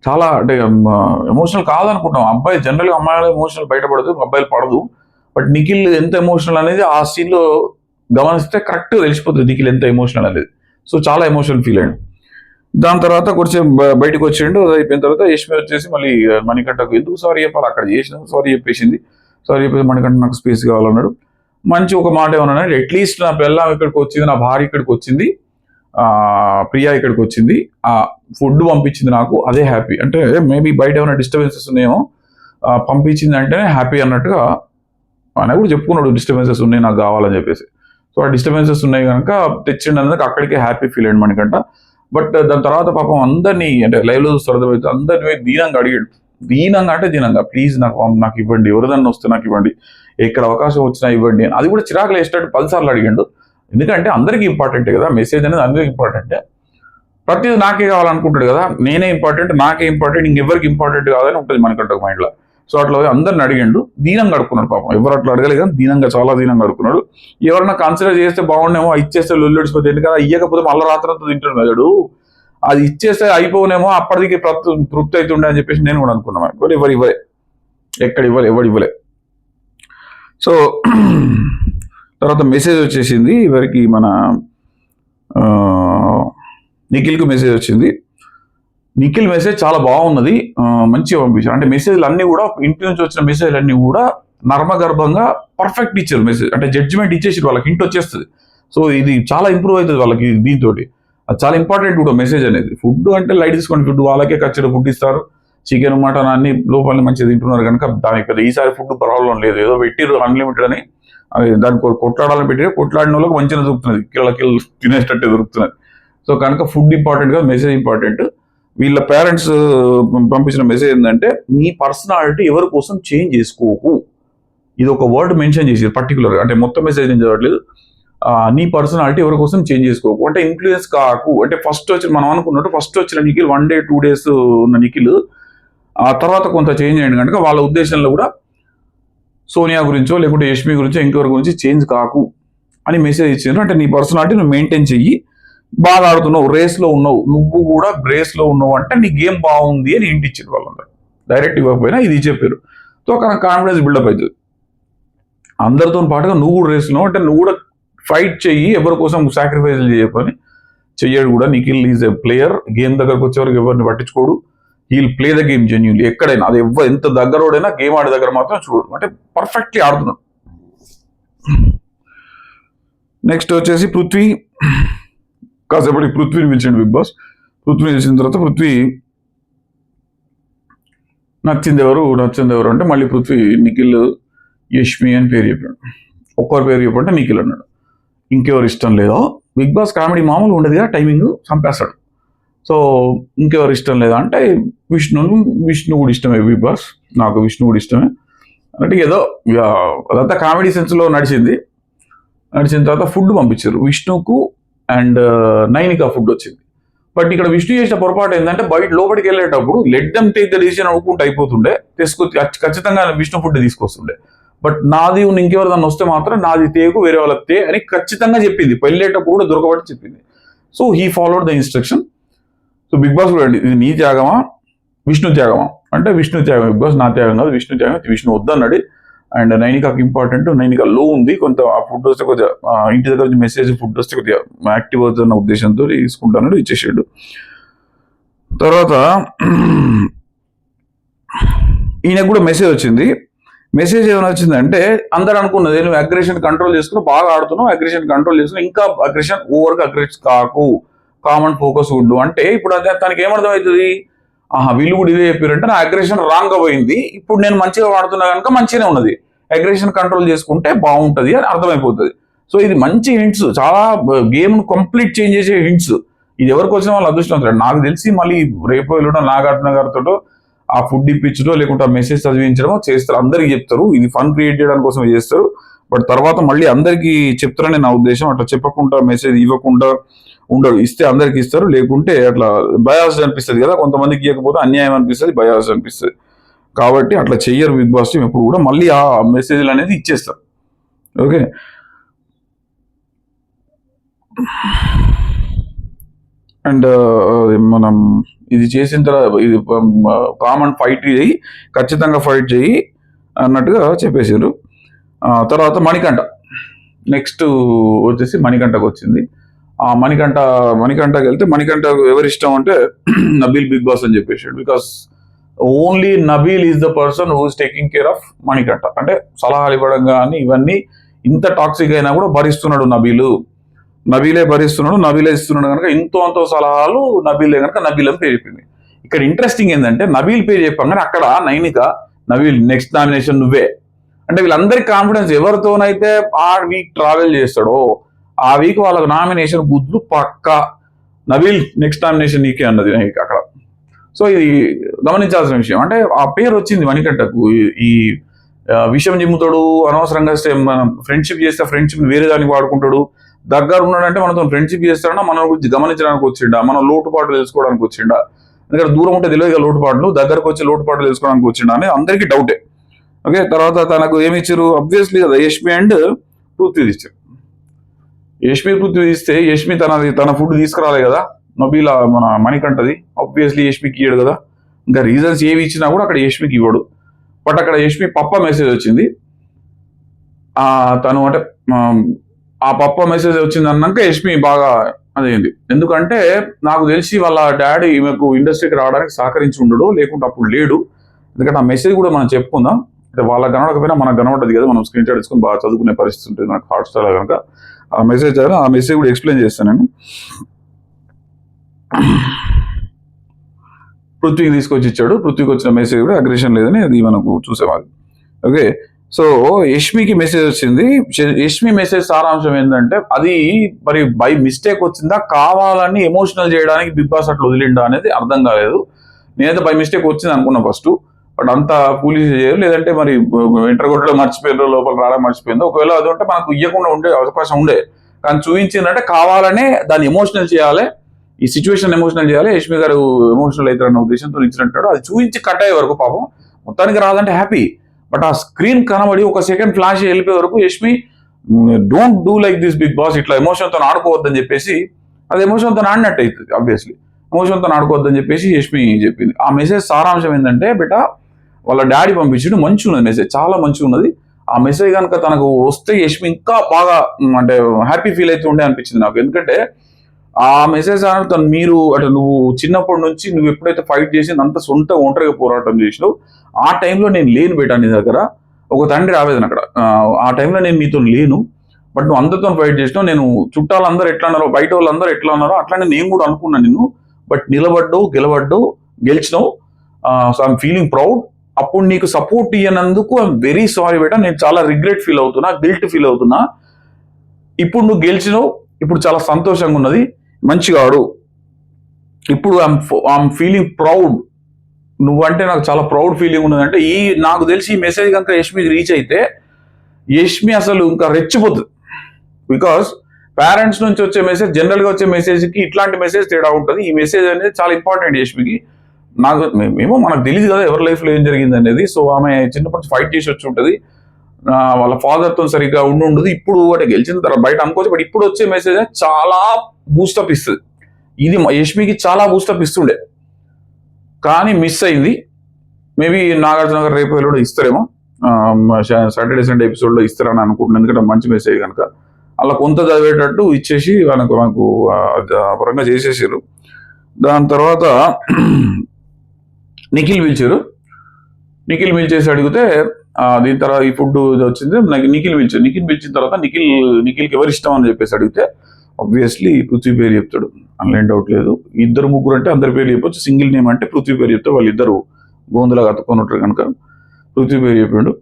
చాలా అంటే ఎమోషనల్ కాదనుకుంటాం. అబ్బాయి జనరల్గా అమ్మాయిల ఎమోషనల్ బయటపడదు, అబ్బాయిలు పడదు. బట్ నిఖిల్ ఎంత ఎమోషనల్ అనేది ఆ సీన్లో గమనిస్తే కరెక్ట్గా తెలిసిపోతుంది నిఖిల్ ఎంత ఎమోషనల్ అనేది. సో చాలా ఎమోషనల్ ఫీల్ అయ్యాడు. దాని తర్వాత కొంచెం బయటకు వచ్చిండు. అది అయిపోయిన తర్వాత యష్మి వచ్చేసి మళ్ళీ మణికంఠకు ఎందుకు సారీ చెప్పాలి, అక్కడ చేసిన సారీ చెప్పేసింది. సారీ చెప్పేసి మణికంఠ నాకు స్పేస్ కావాలన్నాడు. మంచి ఒక మాట ఏమన్నా, అట్లీస్ట్ నా పిల్లం ఇక్కడికి వచ్చింది, నా భార్య ఇక్కడికి వచ్చింది, ప్రియా ఇక్కడికి వచ్చింది, ఆ ఫుడ్ పంపించింది నాకు, అదే హ్యాపీ. అంటే మేబీ బయట ఏమైనా డిస్టర్బెన్సెస్ ఉన్నాయేమో, పంపించింది అంటేనే హ్యాపీ అన్నట్టుగా ఆయన కూడా చెప్పుకున్నాడు. డిస్టర్బెన్సెస్ ఉన్నాయి నాకు కావాలని చెప్పేసి. సో ఆ డిస్టర్బెన్సెస్ ఉన్నాయి కనుక తెచ్చిండేందుకు అక్కడికే హ్యాపీ ఫీల్ అయ్యండి మణికంఠ. బట్ దాని తర్వాత పాపం అందరినీ అంటే లైవ్లో చూస్తే అర్థమైతే అందరినీ దీనంగా అడిగాడు. దీనంగా అంటే దీనంగా, ప్లీజ్ నాకు ఇవ్వండి, ఎవరిదన్నా వస్తే నాకు ఇవ్వండి, ఎక్కడ అవకాశం వచ్చినా ఇవ్వండి. అది కూడా చిరాకులు వేసేటట్టు 10 సార్లు అడిగాడు. ఎందుకంటే అందరికీ ఇంపార్టెంటే కదా, మెసేజ్ అనేది అందరికీ ఇంపార్టెంటే. ప్రతిదీ నాకే కావాలనుకుంటాడు కదా, నేనే ఇంపార్టెంట్, నాకే ఇంపార్టెంట్, ఇంకెవరికి ఇంపార్టెంట్ కాదని ఉంటుంది మనకంటే ఒక మైండ్లో. సో అట్లా అందరిని అడిగిండు, దీనంగా అడుక్కున్నాడు పాపం. ఎవరు అట్లా అడగలేదు కానీ దీనంగా, చాలా దీనంగా అడుక్కున్నాడు. ఎవరన్నా కన్సిడర్ చేస్తే బాగుండేమో, ఇచ్చేస్తే లొల్లుడిచిపోతే, ఎందుకంటే ఇయ్యకపోతే మళ్ళీ రాత్రంతా తింటాడు మెదడు, అది ఇచ్చేస్తే అయిపోనేమో, అప్పటికి తృప్తి అవుతుండే అని చెప్పేసి నేను కూడా అనుకున్నాను. ఎవరు ఇవ్వలే, ఎక్కడ ఎవరు ఇవ్వలే. సో తర్వాత మెసేజ్ వచ్చేసింది ఎవరికి, మన నిఖిల్కి మెసేజ్ వచ్చింది. నిఖిల్ మెసేజ్ చాలా బాగున్నది, మంచిగా పంపించారు. అంటే మెసేజ్లు అన్నీ కూడా ఇంటి నుంచి వచ్చిన మెసేజ్లు అన్నీ కూడా నర్మగర్భంగా పర్ఫెక్ట్ ఇచ్చారు మెసేజ్. అంటే జడ్జిమెంట్ ఇచ్చేసి వాళ్ళకి హింట్ వచ్చేస్తుంది. సో ఇది చాలా ఇంప్రూవ్ అవుతుంది వాళ్ళకి దీంతో. అది చాలా ఇంపార్టెంట్ కూడా మెసేజ్ అనేది. ఫుడ్ అంటే లైట్ తీసుకోండి, ఫుడ్ వాళ్ళకే ఖచ్చితంగా ఫుడ్ ఇస్తారు. చికెన్ మటన్ అన్ని లోపల మంచిగా తింటున్నారు కనుక దానికి పెద్ద ఈసారి ఫుడ్ ప్రాబ్లం లేదు. ఏదో పెట్టిరు అన్లిమిటెడ్ అని, దానికి కొట్లాడాలని పెట్టి కొట్లాడిన వాళ్ళకి మంచిగా దొరుకుతున్నది, కిలో తినేటట్టే దొరుకుతున్నది. సో కనుక ఫుడ్ ఇంపార్టెంట్ కాదు, మెసేజ్ ఇంపార్టెంట్. వీళ్ళ పేరెంట్స్ పంపించిన మెసేజ్ ఏంటంటే, నీ పర్సనాలిటీ ఎవరి కోసం చేంజ్ చేసుకోకు. ఇది ఒక వర్డ్ మెన్షన్ చేసి పర్టికులర్, అంటే మొత్తం మెసేజ్ నేను చదవట్లేదు. నీ పర్సనాలిటీ ఎవరి కోసం చేంజ్ చేసుకోకు అంటే ఇన్ఫ్లుయెన్స్ కాకు. అంటే ఫస్ట్ వచ్చి మనం అనుకున్నట్టు ఫస్ట్ వచ్చిన నిఖిల్ 1 day 2 days ఉన్న నిఖిల్ ఆ తర్వాత కొంత చేంజ్ అయ్యింది కనుక వాళ్ళ ఉద్దేశంలో కూడా సోనియా గురించో లేకుంటే యష్మి గురించో ఇంకెవరి గురించి చేంజ్ కాకు అని మెసేజ్ ఇచ్చారు. అంటే నీ పర్సనాలిటీ నువ్వు మెయింటైన్ చెయ్యి, బాగా ఆడుతున్నావు, రేస్లో ఉన్నావు, నువ్వు కూడా రేస్లో ఉన్నావు అంటే నీ గేమ్ బాగుంది అని ఇంటి ఇచ్చారు వాళ్ళందరూ. డైరెక్ట్ ఇవ్వకపోయినా ఇది చెప్పారు. సో కానీ కాన్ఫిడెన్స్ బిల్డప్ అవుతుంది. అందరితో పాటుగా నువ్వు కూడా రేస్తున్నావు అంటే నువ్వు కూడా ఫైట్ చెయ్యి, ఎవరి కోసం సాక్రిఫైజులు చేయకొని చెయ్యడు కూడా. Nikhil is a player, game దగ్గరకు వచ్చేవరకు ఎవరిని పట్టించుకోడు. He'll play the game genuinely. ఎక్కడైనా అది ఎంత దగ్గరోడైనా గేమ్ ఆడే దగ్గర మాత్రం చూడు, అంటే పర్ఫెక్ట్లీ ఆడుతున్నాడు. నెక్స్ట్ వచ్చేసి పృథ్వీ. కాసేపటికి పృథ్వీని పిలిచిండు బిగ్ బాస్. పృథ్వీని పిలిచిన తర్వాత పృథ్వీ నచ్చింది ఎవరు అంటే మళ్ళీ పృథ్వీ నిఖిల్ యష్మి అని పేరు చెప్పాడు. ఒక్కరి పేరు చెప్పంటే నిఖిల్ అన్నాడు. ఇంకెవరు ఇష్టం లేదో, బిగ్ బాస్ కామెడీ మామూలు ఉండదు కదా, టైమింగ్ చంపేస్తాడు. సో ఇంకెవరు ఇష్టం లేదా అంటే విష్ణు కూడా ఇష్టమే బిగ్ బాస్, నాకు విష్ణు కూడా ఇష్టమే అంటే ఏదో అదంతా కామెడీ సెన్స్లో నడిచిన తర్వాత ఫుడ్ పంపించారు విష్ణుకు అండ్ నైనికా ఫుడ్ వచ్చింది. బట్ ఇక్కడ విష్ణు చేసిన పొరపాటు ఏంటంటే బయట లోపలికి వెళ్ళేటప్పుడు let them take the decision అనుకుంటూ అయిపోతుండే, ఖచ్చితంగా విష్ణు ఫుడ్ తీసుకొస్తుండే. బట్ నాది ఇంకెవరు దాన్ని వస్తే మాత్రం నాది తేకు వేరే వాళ్ళకి తే అని ఖచ్చితంగా చెప్పింది, వెళ్ళేటప్పుడు కూడా దొరకబట్టి చెప్పింది. So he followed the instruction. So Bigg Boss కూడా ఇది నీ త్యాగమా విష్ణు త్యాగమా అంటే విష్ణు త్యాగం బిగ్ బాస్, నా త్యాగం కాదు విష్ణు త్యాగం. విష్ణు వద్దన్నాడు. అండ్ నైనికాకి ఇంపార్టెంట్, నైనికా లో ఉంది, కొంత ఆ ఫుడ్ వస్తే కొద్దిగా ఇంటి దగ్గర నుంచి మెసేజ్ ఫుడ్ వస్తే కొద్దిగా యాక్టివ్ అవుతున్న ఉద్దేశంతో తీసుకుంటాను ఇచ్చేసాడు. తర్వాత ఈయనకు కూడా మెసేజ్ వచ్చింది. మెసేజ్ ఏమైనా వచ్చిందంటే అందరు అనుకున్నది నువ్వు అగ్రెషన్ కంట్రోల్ చేసుకుని బాగా ఆడుతున్నావు, అగ్రెషన్ కంట్రోల్ చేసుకుని ఇంకా అగ్రెషన్ ఓవర్గా అగ్రెస్ కాకు, కామన్ ఫోకస్ ఉండు అంటే ఇప్పుడు అదే తనకి ఏమర్థమవుతుంది, వీళ్ళు కూడా ఇదే చెప్పారంటే నా అగ్రెషన్ రాంగ్ పోయింది, ఇప్పుడు నేను మంచిగా వాడుతున్నా కనుక మంచిగానే ఉన్నది, అగ్రెషన్ కంట్రోల్ చేసుకుంటే బాగుంటది అని అర్థమైపోతుంది. సో ఇది మంచి హింట్స్, చాలా గేమ్ కంప్లీట్ చేంజ్ చేసే హింట్స్. ఇది ఎవరికి వచ్చిన వాళ్ళు అదృష్టం. నాకు తెలిసి మళ్ళీ రేపు వెళ్ళడం నాగార్జున గారితో ఆ ఫుడ్ ఇప్పించడో లేకుంటే ఆ మెసేజ్ చదివించడమో చేస్తారు, అందరికి చెప్తారు. ఇది ఫన్ క్రియేట్ చేయడానికి కోసం చేస్తారు, బట్ తర్వాత మళ్ళీ అందరికీ చెప్తారని నా ఉద్దేశం. అట్లా చెప్పకుండా మెసేజ్ ఇవ్వకుండా ఉండడు, ఇస్తే అందరికి ఇస్తారు, లేకుంటే అట్లా బయాస్ అనిపిస్తుంది కదా, కొంతమందికి ఇవ్వకపోతే అన్యాయం అనిపిస్తుంది, బయాస్ అనిపిస్తుంది. కాబట్టి అట్లా చెయ్యరు బిగ్ బాస్ టీం ఎప్పుడు కూడా, మళ్ళీ ఆ మెసేజ్లు అనేది ఇచ్చేస్తారు. ఓకే, అండ్ మనం ఇది చేసిన తర్వాత ఇది కామన్ ఫైట్ చేయి, ఖచ్చితంగా ఫైట్ చేయి అన్నట్టుగా చెప్పేసారు. తర్వాత మణికంఠ నెక్స్ట్ వచ్చేసి మణికంఠకు వచ్చింది. ఆ మణికంఠకి వెళ్తే మణికంఠ ఎవరి ఇష్టం అంటే నబీల్ బిగ్ బాస్ అని చెప్పేసాడు. Because only Nabeel is the person who is taking care of Manikanta. అంటే సలహాలు ఇవ్వడం కానీ ఇవన్నీ ఇంత టాక్సిక్ అయినా కూడా భరిస్తున్నాడు నబీలే భరిస్తున్నాడు, నబీలే ఇస్తున్నాడు కనుక అంతో సలహాలు నబీలే కనుక నబీల్ అని పేరు చెప్పింది. ఇక్కడ ఇంట్రెస్టింగ్ ఏంటంటే నబీల్ పేరు చెప్పాం అక్కడ నైనిక నబీల్ నెక్స్ట్ నామినేషన్ నువ్వే అంటే వీళ్ళందరికీ కాన్ఫిడెన్స్, ఎవరితోనైతే ఆ వీక్ ట్రావెల్ చేస్తాడో ఆ వీక్ వాళ్ళకి నామినేషన్ గుద్దు పక్క, నబీల్ నెక్స్ట్ నామినేషన్ నీకే అన్నది అక్కడ. సో ఇది గమనించాల్సిన విషయం. అంటే ఆ పేరు వచ్చింది మణికంఠకు, ఈ విషయం జిమ్ముతాడు, అనవసరంగా మనం ఫ్రెండ్షిప్ చేస్తే ఫ్రెండ్షిప్ వేరే దానికి వాడుకుంటాడు, దగ్గర ఉన్నాడంటే మనతో ఫ్రెండ్షిప్ చేస్తాడన్నా మన గురించి గమనించడానికి వచ్చిండా, మన లోటుపాట్లు తెలుసుకోవడానికి వచ్చిండా, ఎందుకంటే దూరం ఉంటే తెలియదు లోటుపాట్లు, దగ్గరకు వచ్చి లోటుపాట్లు తెలుసుకోవడానికి వచ్చిండా అని అందరికీ డౌటే. ఓకే, తర్వాత తనకు ఏమి ఇచ్చారు, అబ్వియస్లీ కదా యష్మి అండ్ పృథ్వీ ఇచ్చారు. పృథ్వీ ఇస్తే యష్మి తన ఫుడ్ తీసుకురాలే కదా, నబీల మన మణికంఠది, ఆబ్వియస్లీ యష్మికి ఇయ్యడు కదా, ఇంకా రీజన్స్ ఏవి ఇచ్చినా కూడా అక్కడ యష్మికి ఇవ్వడు. బట్ అక్కడ యష్మి పప్ప మెసేజ్ వచ్చింది, తను అంటే ఆ పప్ప మెసేజ్ వచ్చింది అన్నాక యష్మి బాగా అదేంది, ఎందుకంటే నాకు తెలిసి వాళ్ళ డాడీ ఈమెకు ఇండస్ట్రీకి రావడానికి సహకరించి ఉండడు, లేకుంటే అప్పుడు లేడు. ఎందుకంటే ఆ మెసేజ్ కూడా మనం చెప్పుకుందాం, అంటే వాళ్ళకి కనబడకపోయినా మనకు కనబడదు కదా, మనం స్క్రీన్ షాట్ తీసుకొని బాగా చదువుకునే పరిస్థితి ఉంటుంది నాకు హాట్స్టార్ కనుక. ఆ మెసేజ్ కూడా ఎక్స్ప్లెయిన్ చేస్తాను నేను. పృథ్వీకి తీసుకొచ్చి ఇచ్చాడు, పృథ్వీకి వచ్చిన మెసేజ్ కూడా అగ్రెషన్ లేదని అది మనకు చూసేవాళ్ళు. ఓకే, సో యష్మికి మెసేజ్ వచ్చింది. యష్మి మెసేజ్ సారాంశం ఏంటంటే అది మరి బై మిస్టేక్ వచ్చిందా, కావాలని ఎమోషనల్ చేయడానికి బిగ్ బాస్ అట్లా వదిలిండా అనేది అర్థం కాలేదు. నేనైతే బై మిస్టేక్ వచ్చింది అనుకున్నా ఫస్ట్, బట్ అంత పోలీసు చేయరు, లేదంటే మరి ఇంటర్ కొట్టడం మర్చిపోయిందో లోపల రావడం మర్చిపోయిందో, ఒకవేళ అది ఉంటే మనకు ఇవ్వకుండా ఉండే అవకాశం ఉండే, కానీ చూపించిందంటే కావాలనే దాన్ని ఎమోషనల్ చేయాలి, ఈ సిచ్యువేషన్ ఎమోషనల్ చేయాలి, యష్మి గారు ఎమోషనల్ అవుతారన్న ఉద్దేశంతో ఇచ్చినట్టాడు. అది చూపించి కట్ అయ్యే వరకు పాపం మొత్తానికి రాదంటే హ్యాపీ, బట్ ఆ స్క్రీన్ కనబడి ఒక సెకండ్ ఫ్లాష్ వెళ్ళిపోయే వరకు Yashmi don't do like this big boss, ఇట్లా ఎమోషన్తో ఆడుకోవద్దని చెప్పేసి, అది ఎమోషన్తో ఆడినట్టు అవుతుంది ఆబ్వియస్లీ, ఎమోషన్తో ఆడుకోవద్దని చెప్పేసి యష్మి చెప్పింది. ఆ మెసేజ్ సారాంశం ఏంటంటే బేటా వాళ్ళ డాడీ పంపించడం మంచిగా ఉన్నది, మెసేజ్ చాలా మంచిగా ఉన్నది. ఆ మెసేజ్ కనుక తనకు వస్తే యష్మి ఇంకా బాగా అంటే హ్యాపీ ఫీల్ అయితే ఉండే అనిపించింది నాకు. ఎందుకంటే ఆ మెసేజ్ తను మీరు అంటే నువ్వు చిన్నప్పటి నుంచి నువ్వు ఎప్పుడైతే ఫైట్ చేసి అంత ఒంటరిగా పోరాటం చేసినావు, ఆ టైంలో నేను లేను బేటా నీ దగ్గర, ఒక తండ్రి ఆవేదన అక్కడ, ఆ టైంలో నేను నీతో లేను, బట్ నువ్వు అందరితో ఫైట్ చేసినావు, నేను చుట్టాలందరూ ఎట్లా అన్నారో బయట వాళ్ళందరూ ఎట్లా ఉన్నారో అట్లానే నేను కూడా అనుకున్నాను నిన్ను, బట్ నిలబడ్డావు, గెలిచినావు, సో ఐఎమ్ ఫీలింగ్ ప్రౌడ్. అప్పుడు నీకు సపోర్ట్ ఇయ్యనందుకు ఐఎమ్ వెరీ సారీ బేటా, నేను చాలా రిగ్రెట్ ఫీల్ అవుతున్నా, గిల్ట్ ఫీల్ అవుతున్నా. ఇప్పుడు నువ్వు గెలిచినావు, ఇప్పుడు చాలా సంతోషంగా ఉన్నది, మంచిగా ఆడు, ఇప్పుడు ఐఎమ్ ఫీలింగ్ ప్రౌడ్, నువ్వంటే నాకు చాలా ప్రౌడ్ ఫీలింగ్ ఉన్నది అంటే నాకు తెలిసి ఈ మెసేజ్ కనుక యష్మికి రీచ్ అయితే యష్మి అసలు ఇంకా రెచ్చిపోతుంది. బికాస్ పేరెంట్స్ నుంచి వచ్చే మెసేజ్, జనరల్గా వచ్చే మెసేజ్కి ఇట్లాంటి మెసేజ్ తేడా ఉంటుంది. ఈ మెసేజ్ అనేది చాలా ఇంపార్టెంట్ యష్మికి. మనకు తెలియదు కదా ఎవరి లైఫ్లో ఏం జరిగింది అనేది. సో ఆమె చిన్నప్పటి ఫైట్ చేసి వచ్చి ఉంటుంది, వాళ్ళ ఫాదర్తో సరిగ్గా ఉండదు. ఇప్పుడు అంటే గెలిచిన తర్వాత బయట అనుకోవచ్చు, బట్ ఇప్పుడు వచ్చే మెసేజ్ చాలా బూస్టప్ ఇస్తుంది. ఇది యష్మికి చాలా బూస్టప్ ఇస్తుండే, కానీ మిస్ అయింది. మేబీ నాగార్జున గారు రేపు కూడా ఇస్తారేమో, సాటర్డే సండే ఎపిసోడ్లో ఇస్తారని అనుకుంటున్నాను, ఎందుకంటే మంచి మెసేజ్ కనుక అలా కొంత చదివేటట్టు ఇచ్చేసి మనకు పరంగా చేసేసారు. దాని తర్వాత నిఖిల్ పిలిచారు. నిఖిల్ పిలిచేసి అడిగితే దీని తర్వాత ఈ ఫుడ్ వచ్చింది, నాకు నిఖిల్ పిలిచిన తర్వాత నిఖిల్కి ఎవరు ఇష్టం అని చెప్పేసి అడిగితే ఆబ్వియస్లీ పృథ్వీ పేరు చెప్తాడు, ఆన్లైన్ డౌట్ లేదు. ఇద్దరు ముగ్గురు అంటే అందరి పేరు చెప్పొచ్చు, సింగిల్ నేమ్ అంటే పృథ్వీ పేరు చెప్తే వాళ్ళిద్దరు గోందులాగా అతుక్కొని ఉంటారు కనుక పృథ్వీ పేరు చెప్పాడు.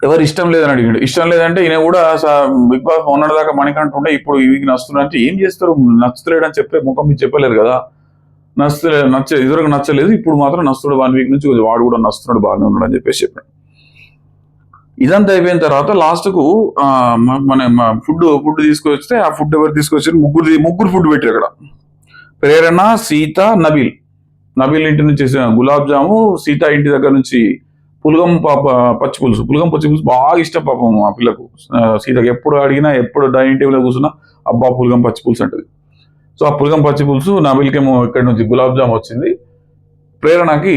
ఎవరు ఇష్టం లేదని అడిగాడు. ఇష్టం లేదంటే ఈయన కూడా బిగ్ బాస్ మొన్నటిదాకా మణికంఠ ఉంటే ఇప్పుడు ఇవి నచ్చుతున్నా అంటే ఏం చేస్తారు, నచ్చుతలేడు అని చెప్పే ముఖం మీరు చెప్పలేరు కదా. ఇదివరకు నచ్చలేదు, ఇప్పుడు మాత్రం నచ్చుతాడు, 1 వీక్ నుంచి వాడు కూడా నచ్చుతున్నాడు, బాగానే ఉన్నాడు అని చెప్పేసి చెప్పాడు. ఇదంతా అయిపోయిన తర్వాత లాస్ట్కు మన ఫుడ్ తీసుకొస్తే ఆ ఫుడ్ ఎవరు తీసుకొచ్చారు, ముగ్గురు ఫుడ్ పెట్టారు అక్కడ. ప్రేరణ, సీత, నబీల్ ఇంటి నుంచి గులాబ్ జాము, సీత ఇంటి దగ్గర నుంచి పులగం పచ్చి పులుసు బాగా ఇష్టం పాపం ఆ పిల్లకు. సీతకి ఎప్పుడు అడిగినా, ఎప్పుడు డైనింగ్ టేబుల్ కూర్చున్నా అబ్బా పులగం పచ్చి పులుసు అంటది. సో ఆ పులగం పచ్చి పులుసు, నబీల్కేమో ఇక్కడ నుంచి గులాబ్ జామ్ వచ్చింది, ప్రేరణకి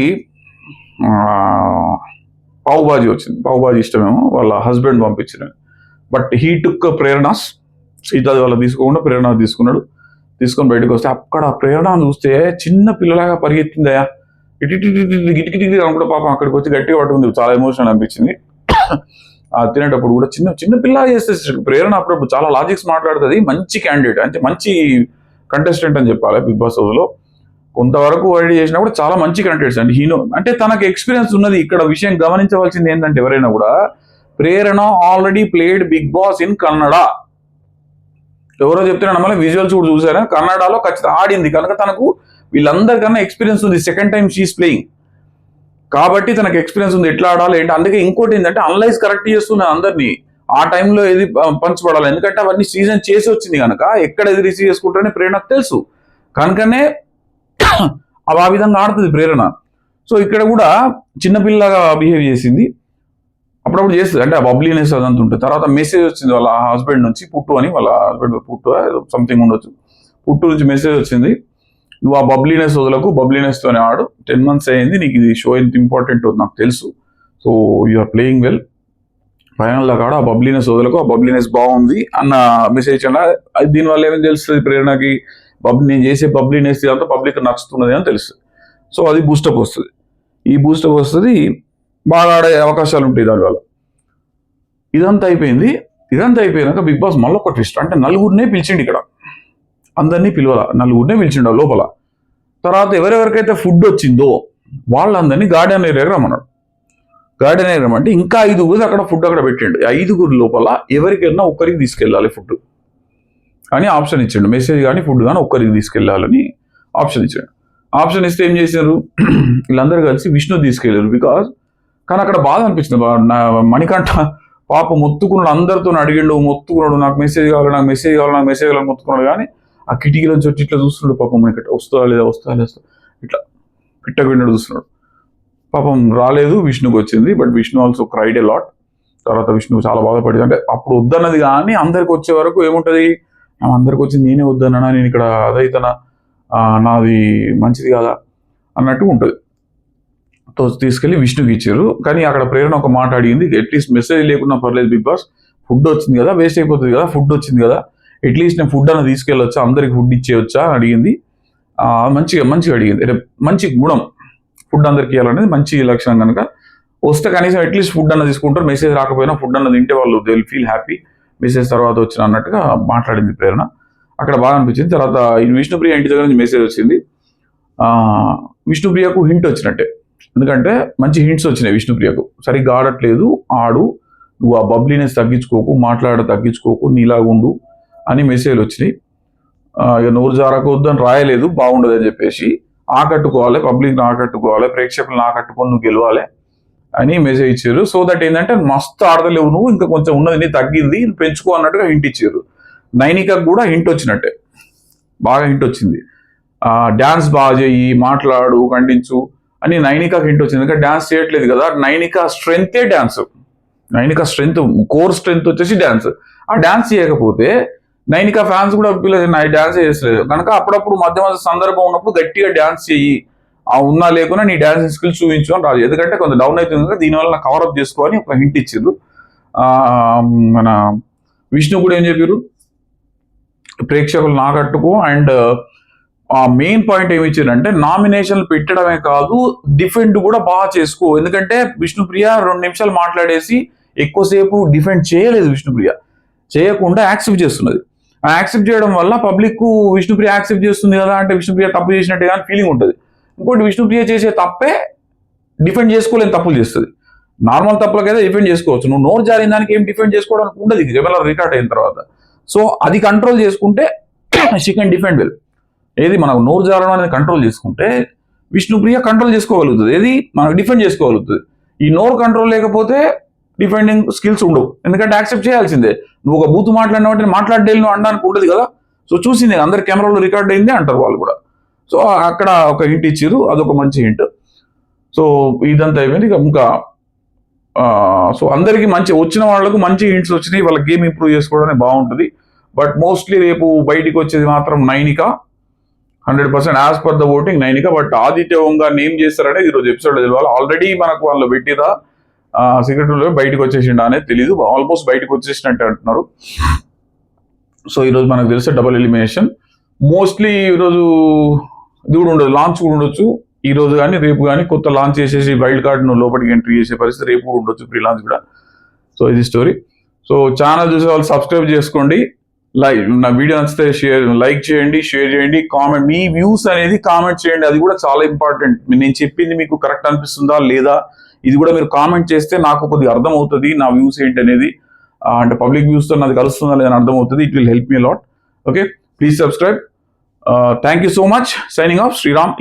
పావు బాజీ వచ్చింది. పావు బాజీ ఇష్టమేమో వాళ్ళ హస్బెండ్ పంపించిన. బట్ హీ టుక్ ప్రేరణాస్, సీతాది వాళ్ళ తీసుకోకుండా ప్రేరణ తీసుకున్నాడు. తీసుకొని బయటకు వస్తే అక్కడ ప్రేరణ చూస్తే చిన్న పిల్లలాగా పరిగెత్తిందయా, గిటికిటి అనుకుంటే పాపం అక్కడికి వచ్చి గట్టిగా పట్టుకుంది. చాలా ఎమోషనల్ అనిపించింది. తినేటప్పుడు కూడా చిన్న పిల్ల చేస్తే ప్రేరణ అప్పుడప్పుడు చాలా లాజిక్స్ మాట్లాడుతుంది. మంచి క్యాండిడేట్ అంటే మంచి కంటెస్టెంట్ అని చెప్పాలి బిగ్ బాస్ హౌస్లో. కొంతవరకు వైడ్ చేసినా కూడా చాలా మంచి కంటెంట్స్ అండి. హీనో అంటే తనకు ఎక్స్పీరియన్స్ ఉన్నది. ఇక్కడ విషయం గమనించవలసింది ఏంటంటే ఎవరైనా కూడా Prerana already played Bigg Boss in Kannada. ఎవరో చెప్తున్నా నమ్మలే, విజువల్స్ కూడా చూసారా, కన్నడలో ఖచ్చితంగా ఆడింది కనుక తనకు వీళ్ళందరికన్నా ఎక్స్పీరియన్స్ ఉంది. సెకండ్ టైం షీఈస్ ప్లేయింగ్ కాబట్టి తనకు ఎక్స్పీరియన్స్ ఉంది, ఎట్లా ఆడాలి ఏంటి. అందుకే ఇంకోటి ఏంటంటే అనలైజ్ కరెక్ట్ చేస్తుంది అందరినీ, ఆ టైంలో ఏది పంచబడాలి. ఎందుకంటే అవన్నీ సీజన్ చేసి వచ్చింది కనుక ఎక్కడ ఏది రిసీవ్ చేసుకుంటారని ప్రేరణకు తెలుసు కనుకనే ఆ విధంగా ఆడుతుంది ప్రేరణ. సో ఇక్కడ కూడా చిన్నపిల్లగా బిహేవ్ చేసింది, అప్పుడప్పుడు చేస్తుంది. అంటే ఆ బబ్లీనెస్ అదంతా ఉంటుంది. తర్వాత మెసేజ్ వచ్చింది వాళ్ళ హస్బెండ్ నుంచి, పుట్టు అని, వాళ్ళ హస్బెండ్ పుట్టు సంథింగ్ ఉండొచ్చు, పుట్టు నుంచి మెసేజ్ వచ్చింది, నువ్వు ఆ బబ్లీనెస్ వదలకు, బబ్లీనెస్తోనే ఆడు, 10 months అయింది, నీకు ఇది షో ఎంత ఇంపార్టెంట్ నాకు తెలుసు, so you are playing well, final కాడ ఆ బబ్లీనెస్ వదలకు, ఆ బబ్లీనెస్ బాగుంది అన్న మెసేజ్ అన్న. దీనివల్ల ఏమేమి తెలుస్తుంది ప్రేరణకి, నేను చేసే బబ్లీనెస్ అంతా పబ్లిక్ నచ్చుతున్నది అని తెలుస్తుంది. సో అది బూస్టప్ వస్తుంది. ఈ బూస్టప్ వస్తుంది, బాగా ఆడే అవకాశాలు ఉంటాయి దానివల్ల. ఇదంతా అయిపోయినాక బిగ్ బాస్ మళ్ళీ ఒక ట్విస్ట్, అంటే నలుగురినే పిలిచిండు ఇక్కడ, అందరినీ పిలవాల, నలుగురినే పిలిచిండు లోపల. తర్వాత ఎవరెవరికైతే ఫుడ్ వచ్చిందో వాళ్ళందరినీ గార్డెన్ ఏరియాకి రమ్మన్నాడు. గార్డెన్ ఏరియా రమ్మంటే ఇంకా 5 అక్కడ ఫుడ్ అక్కడ పెట్టిండు. 5 లోపల ఎవరికైనా ఒక్కరికి తీసుకెళ్ళాలి ఫుడ్ అని ఆప్షన్ ఇచ్చాడు. మెసేజ్ కానీ ఫుడ్ కానీ ఒక్కరికి తీసుకెళ్ళాలని ఆప్షన్ ఇచ్చాడు. ఆప్షన్ ఇస్తే ఏం చేశారు, వీళ్ళందరూ కలిసి విష్ణు తీసుకెళ్ళారు. కానీ అక్కడ బాధ అనిపించింది. మణికంఠ పాప మొత్తుకున్నాడు, అందరితో అడిగిండు, మొత్తుకున్నాడు, నాకు మెసేజ్ కావాలి మొత్తుకున్నాడు. కానీ ఆ కిటికీలో చోటి ఇట్లా చూస్తున్నాడు పాపం, మణికంఠ వస్తుందా లేదా ఇట్లా పిట్టకుండా చూస్తున్నాడు. పాపం రాలేదు, విష్ణుకి వచ్చింది. But Vishnu also cried a lot. తర్వాత విష్ణు చాలా బాధపడింది. అంటే అప్పుడు వద్దన్నది కానీ అందరికి వచ్చే వరకు ఏముంటుంది, అందరికి వచ్చింది నేనే వద్దన్నా, నేను ఇక్కడ అదైతనా, నాది మంచిది కాదా అన్నట్టు ఉంటుంది. తీసుకెళ్లి విష్ణుకి ఇచ్చారు. కానీ అక్కడ ప్రేరణ ఒక మాట అడిగింది, అట్లీస్ట్ మెసేజ్ లేకున్నా పర్లేదు బిగ్ బాస్, ఫుడ్ వచ్చింది కదా, వేస్ట్ అయిపోతుంది కదా, ఫుడ్ వచ్చింది కదా, అట్లీస్ట్ నేను ఫుడ్ అన్న తీసుకెళ్ళొచ్చా, అందరికి ఫుడ్ ఇచ్చేయొచ్చా అని అడిగింది. మంచిగా అడిగింది. అంటే మంచి గుణం, ఫుడ్ అందరికి ఇవ్వాలనేది మంచి లక్షణం కనుక వస్తే కనీసం అట్లీస్ట్ ఫుడ్ అన్న తీసుకుంటారు, మెసేజ్ రాకపోయినా ఫుడ్ అన్న తింటే వాళ్ళు they will feel happy, message తర్వాత వచ్చిన అన్నట్టుగా మాట్లాడింది ప్రేరణ. అక్కడ బాగా అనిపించింది. తర్వాత విష్ణుప్రియ ఇంటి దగ్గర నుంచి మెసేజ్ వచ్చింది. విష్ణుప్రియకు హింట్ వచ్చినట్టే, ఎందుకంటే మంచి హింట్స్ వచ్చినాయి విష్ణుప్రియకు. సరిగ్గా ఆడట్లేదు, ఆడు, నువ్వు ఆ బబ్లీనెస్ తగ్గించుకోకు, తగ్గించుకోకు, నీలాగుండు అని మెసేజ్లు వచ్చినాయి. ఇక నోరు జారకొద్దు అని రాయలేదు, బాగుండదు అని చెప్పేసి ఆకట్టుకోవాలి, పబ్లిక్ని ఆకట్టుకోవాలి, ప్రేక్షకులను ఆకట్టుకొని నువ్వు గెలవాలి అని మెసేజ్ ఇచ్చారు. సో దట్ ఏంటంటే మస్తు ఆడతలేవు నువ్వు, ఇంకా కొంచెం ఉన్నది నీ తగ్గింది, పెంచుకో అన్నట్టుగా హింట్ ఇచ్చారు. నైనికకు కూడా హింట్ వచ్చినట్టే, బాగా హింట్ వచ్చింది. డ్యాన్స్ బాగా చెయ్యి, మాట్లాడు, ఖండించు అని నైనికాకి హింట్ వచ్చింది. ఎందుకంటే డ్యాన్స్ చేయట్లేదు కదా, నైనికా స్ట్రెంగ్తే dance, Nainika strength, core strength వచ్చేసి డ్యాన్స్. ఆ డ్యాన్స్ చేయకపోతే నైనికా ఫ్యాన్స్ కూడా డ్యాన్స్ చేసలేదు కనుక అప్పుడప్పుడు మధ్య సందర్భం ఉన్నప్పుడు గట్టిగా డ్యాన్స్ చెయ్యి, ఉన్నా లేకున్నా నీ డ్యాన్స్ స్కిల్స్ చూపించు అని రాదు. ఎందుకంటే కొంచెం డౌన్ అవుతుంది కదా, దీనివల్ల కవరప్ చేసుకోవాలి ఒక హింట్ ఇచ్చారు. మన విష్ణు కూడా ఏం చెప్పారు, ప్రేక్షకులు నాకట్టుకో అండ్ మెయిన్ పాయింట్ ఏమి ఇచ్చారంటే నామినేషన్లు పెట్టడమే కాదు, డిఫెండ్ కూడా బాగా చేసుకో. ఎందుకంటే విష్ణుప్రియ 2 నిమిషాలు మాట్లాడేసి ఎక్కువసేపు డిఫెండ్ చేయలేదు. విష్ణుప్రియ చేయకుండా యాక్సెప్ట్ చేస్తున్నది. ఆ యాక్సెప్ట్ చేయడం వల్ల పబ్లిక్ విష్ణుప్రియ యాక్సెప్ట్ చేస్తుంది కదా అంటే విష్ణుప్రియ తప్పు చేసినట్టే కానీ ఫీలింగ్ ఉంటుంది. ఇంకోటి విష్ణుప్రియ చేసే తప్పే డిఫెండ్ చేసుకోలేని తప్పులు చేస్తుంది. నార్మల్ తప్పులకైతే డిఫెండ్ చేసుకోవచ్చు, నువ్వు నోరు జారిన దానికి ఏం డిఫెండ్ చేసుకోవడానికి ఉండదు కెమెరా రికార్డ్ అయిన తర్వాత. సో అది కంట్రోల్ చేసుకుంటే షీ కెన్ డిఫెండ్ వెల్. ఏది మనకు నోరు జారడం అనేది కంట్రోల్ చేసుకుంటే విష్ణుప్రియ కంట్రోల్ చేసుకోగలుగుతుంది, ఏది మనకు డిఫెండ్ చేసుకోగలుగుతుంది. ఈ నోరు కంట్రోల్ లేకపోతే డిఫెండింగ్ స్కిల్స్ ఉండవు, ఎందుకంటే యాక్సెప్ట్ చేయాల్సిందే. నువ్వు ఒక బూత్ మాట్లాడిన మాట్లాడేది నువ్వు అనడానికి ఉండదు కదా. సో చూసింది అందరి కెమెరాలో రికార్డ్ అయింది అంటారు వాళ్ళు కూడా. సో అక్కడ ఒక హింట్ ఇచ్చారు, అదొక మంచి హింట్. సో ఇదంతా అయిపోయింది. ఇంకా సో అందరికి మంచి వచ్చిన వాళ్ళకు మంచి హింట్స్ వచ్చినాయి, వాళ్ళ గేమ్ ఇంప్రూవ్ చేసుకోవడానికి బాగుంటుంది. బట్ మోస్ట్లీ రేపు బయటికి వచ్చేది మాత్రం Nainika, 100% as per the voting Nainika. But Aditya ఓంగా నేమ్ చేస్తారంటే ఈరోజు ఎపిసోడ్ తెలియాలి. ఆల్రెడీ మనకు వాళ్ళు పెట్టిరా సీక్రెట్ రూమ్ లో బయటకు వచ్చేసిండా అనేది తెలీదు, ఆల్మోస్ట్ బయటకు వచ్చేసినట్టు అంటున్నారు. సో ఈరోజు మనకు తెలిసే డబుల్ ఎలిమినేషన్. మోస్ట్లీ ఈరోజు ఇది కూడా ఉండదు, లాంచ్ కూడా ఉండొచ్చు ఈ రోజు కానీ రేపు కానీ. కొత్త లాంచ్ చేసేసి వైల్డ్ కార్డ్ ను లోపలికి ఎంట్రీ చేసే పరిస్థితి రేపు కూడా ఉండొచ్చు, ప్రీ లాంచ్ కూడా. సో ఇది స్టోరీ. సో ఛానల్ చూసే వాళ్ళు సబ్స్క్రైబ్ చేసుకోండి, నా వీడియో నచ్చితే లైక్ చేయండి, షేర్ చేయండి, కామెంట్ మీ వ్యూస్ అనేది కామెంట్ చేయండి, అది కూడా చాలా ఇంపార్టెంట్. నేను చెప్పింది మీకు కరెక్ట్ అనిపిస్తుందా లేదా ఇది కూడా మీరు కామెంట్ చేస్తే నాకు కొద్దిగా అర్థం అవుతుంది నా వ్యూస్ ఏంటి అనేది. అంటే పబ్లిక్ వ్యూస్ తో నాది కలుస్తుందా లేదా అర్థం అవుతుంది. It will help me lot. Okay, please subscribe. Thank you so much. Signing off, Sriram.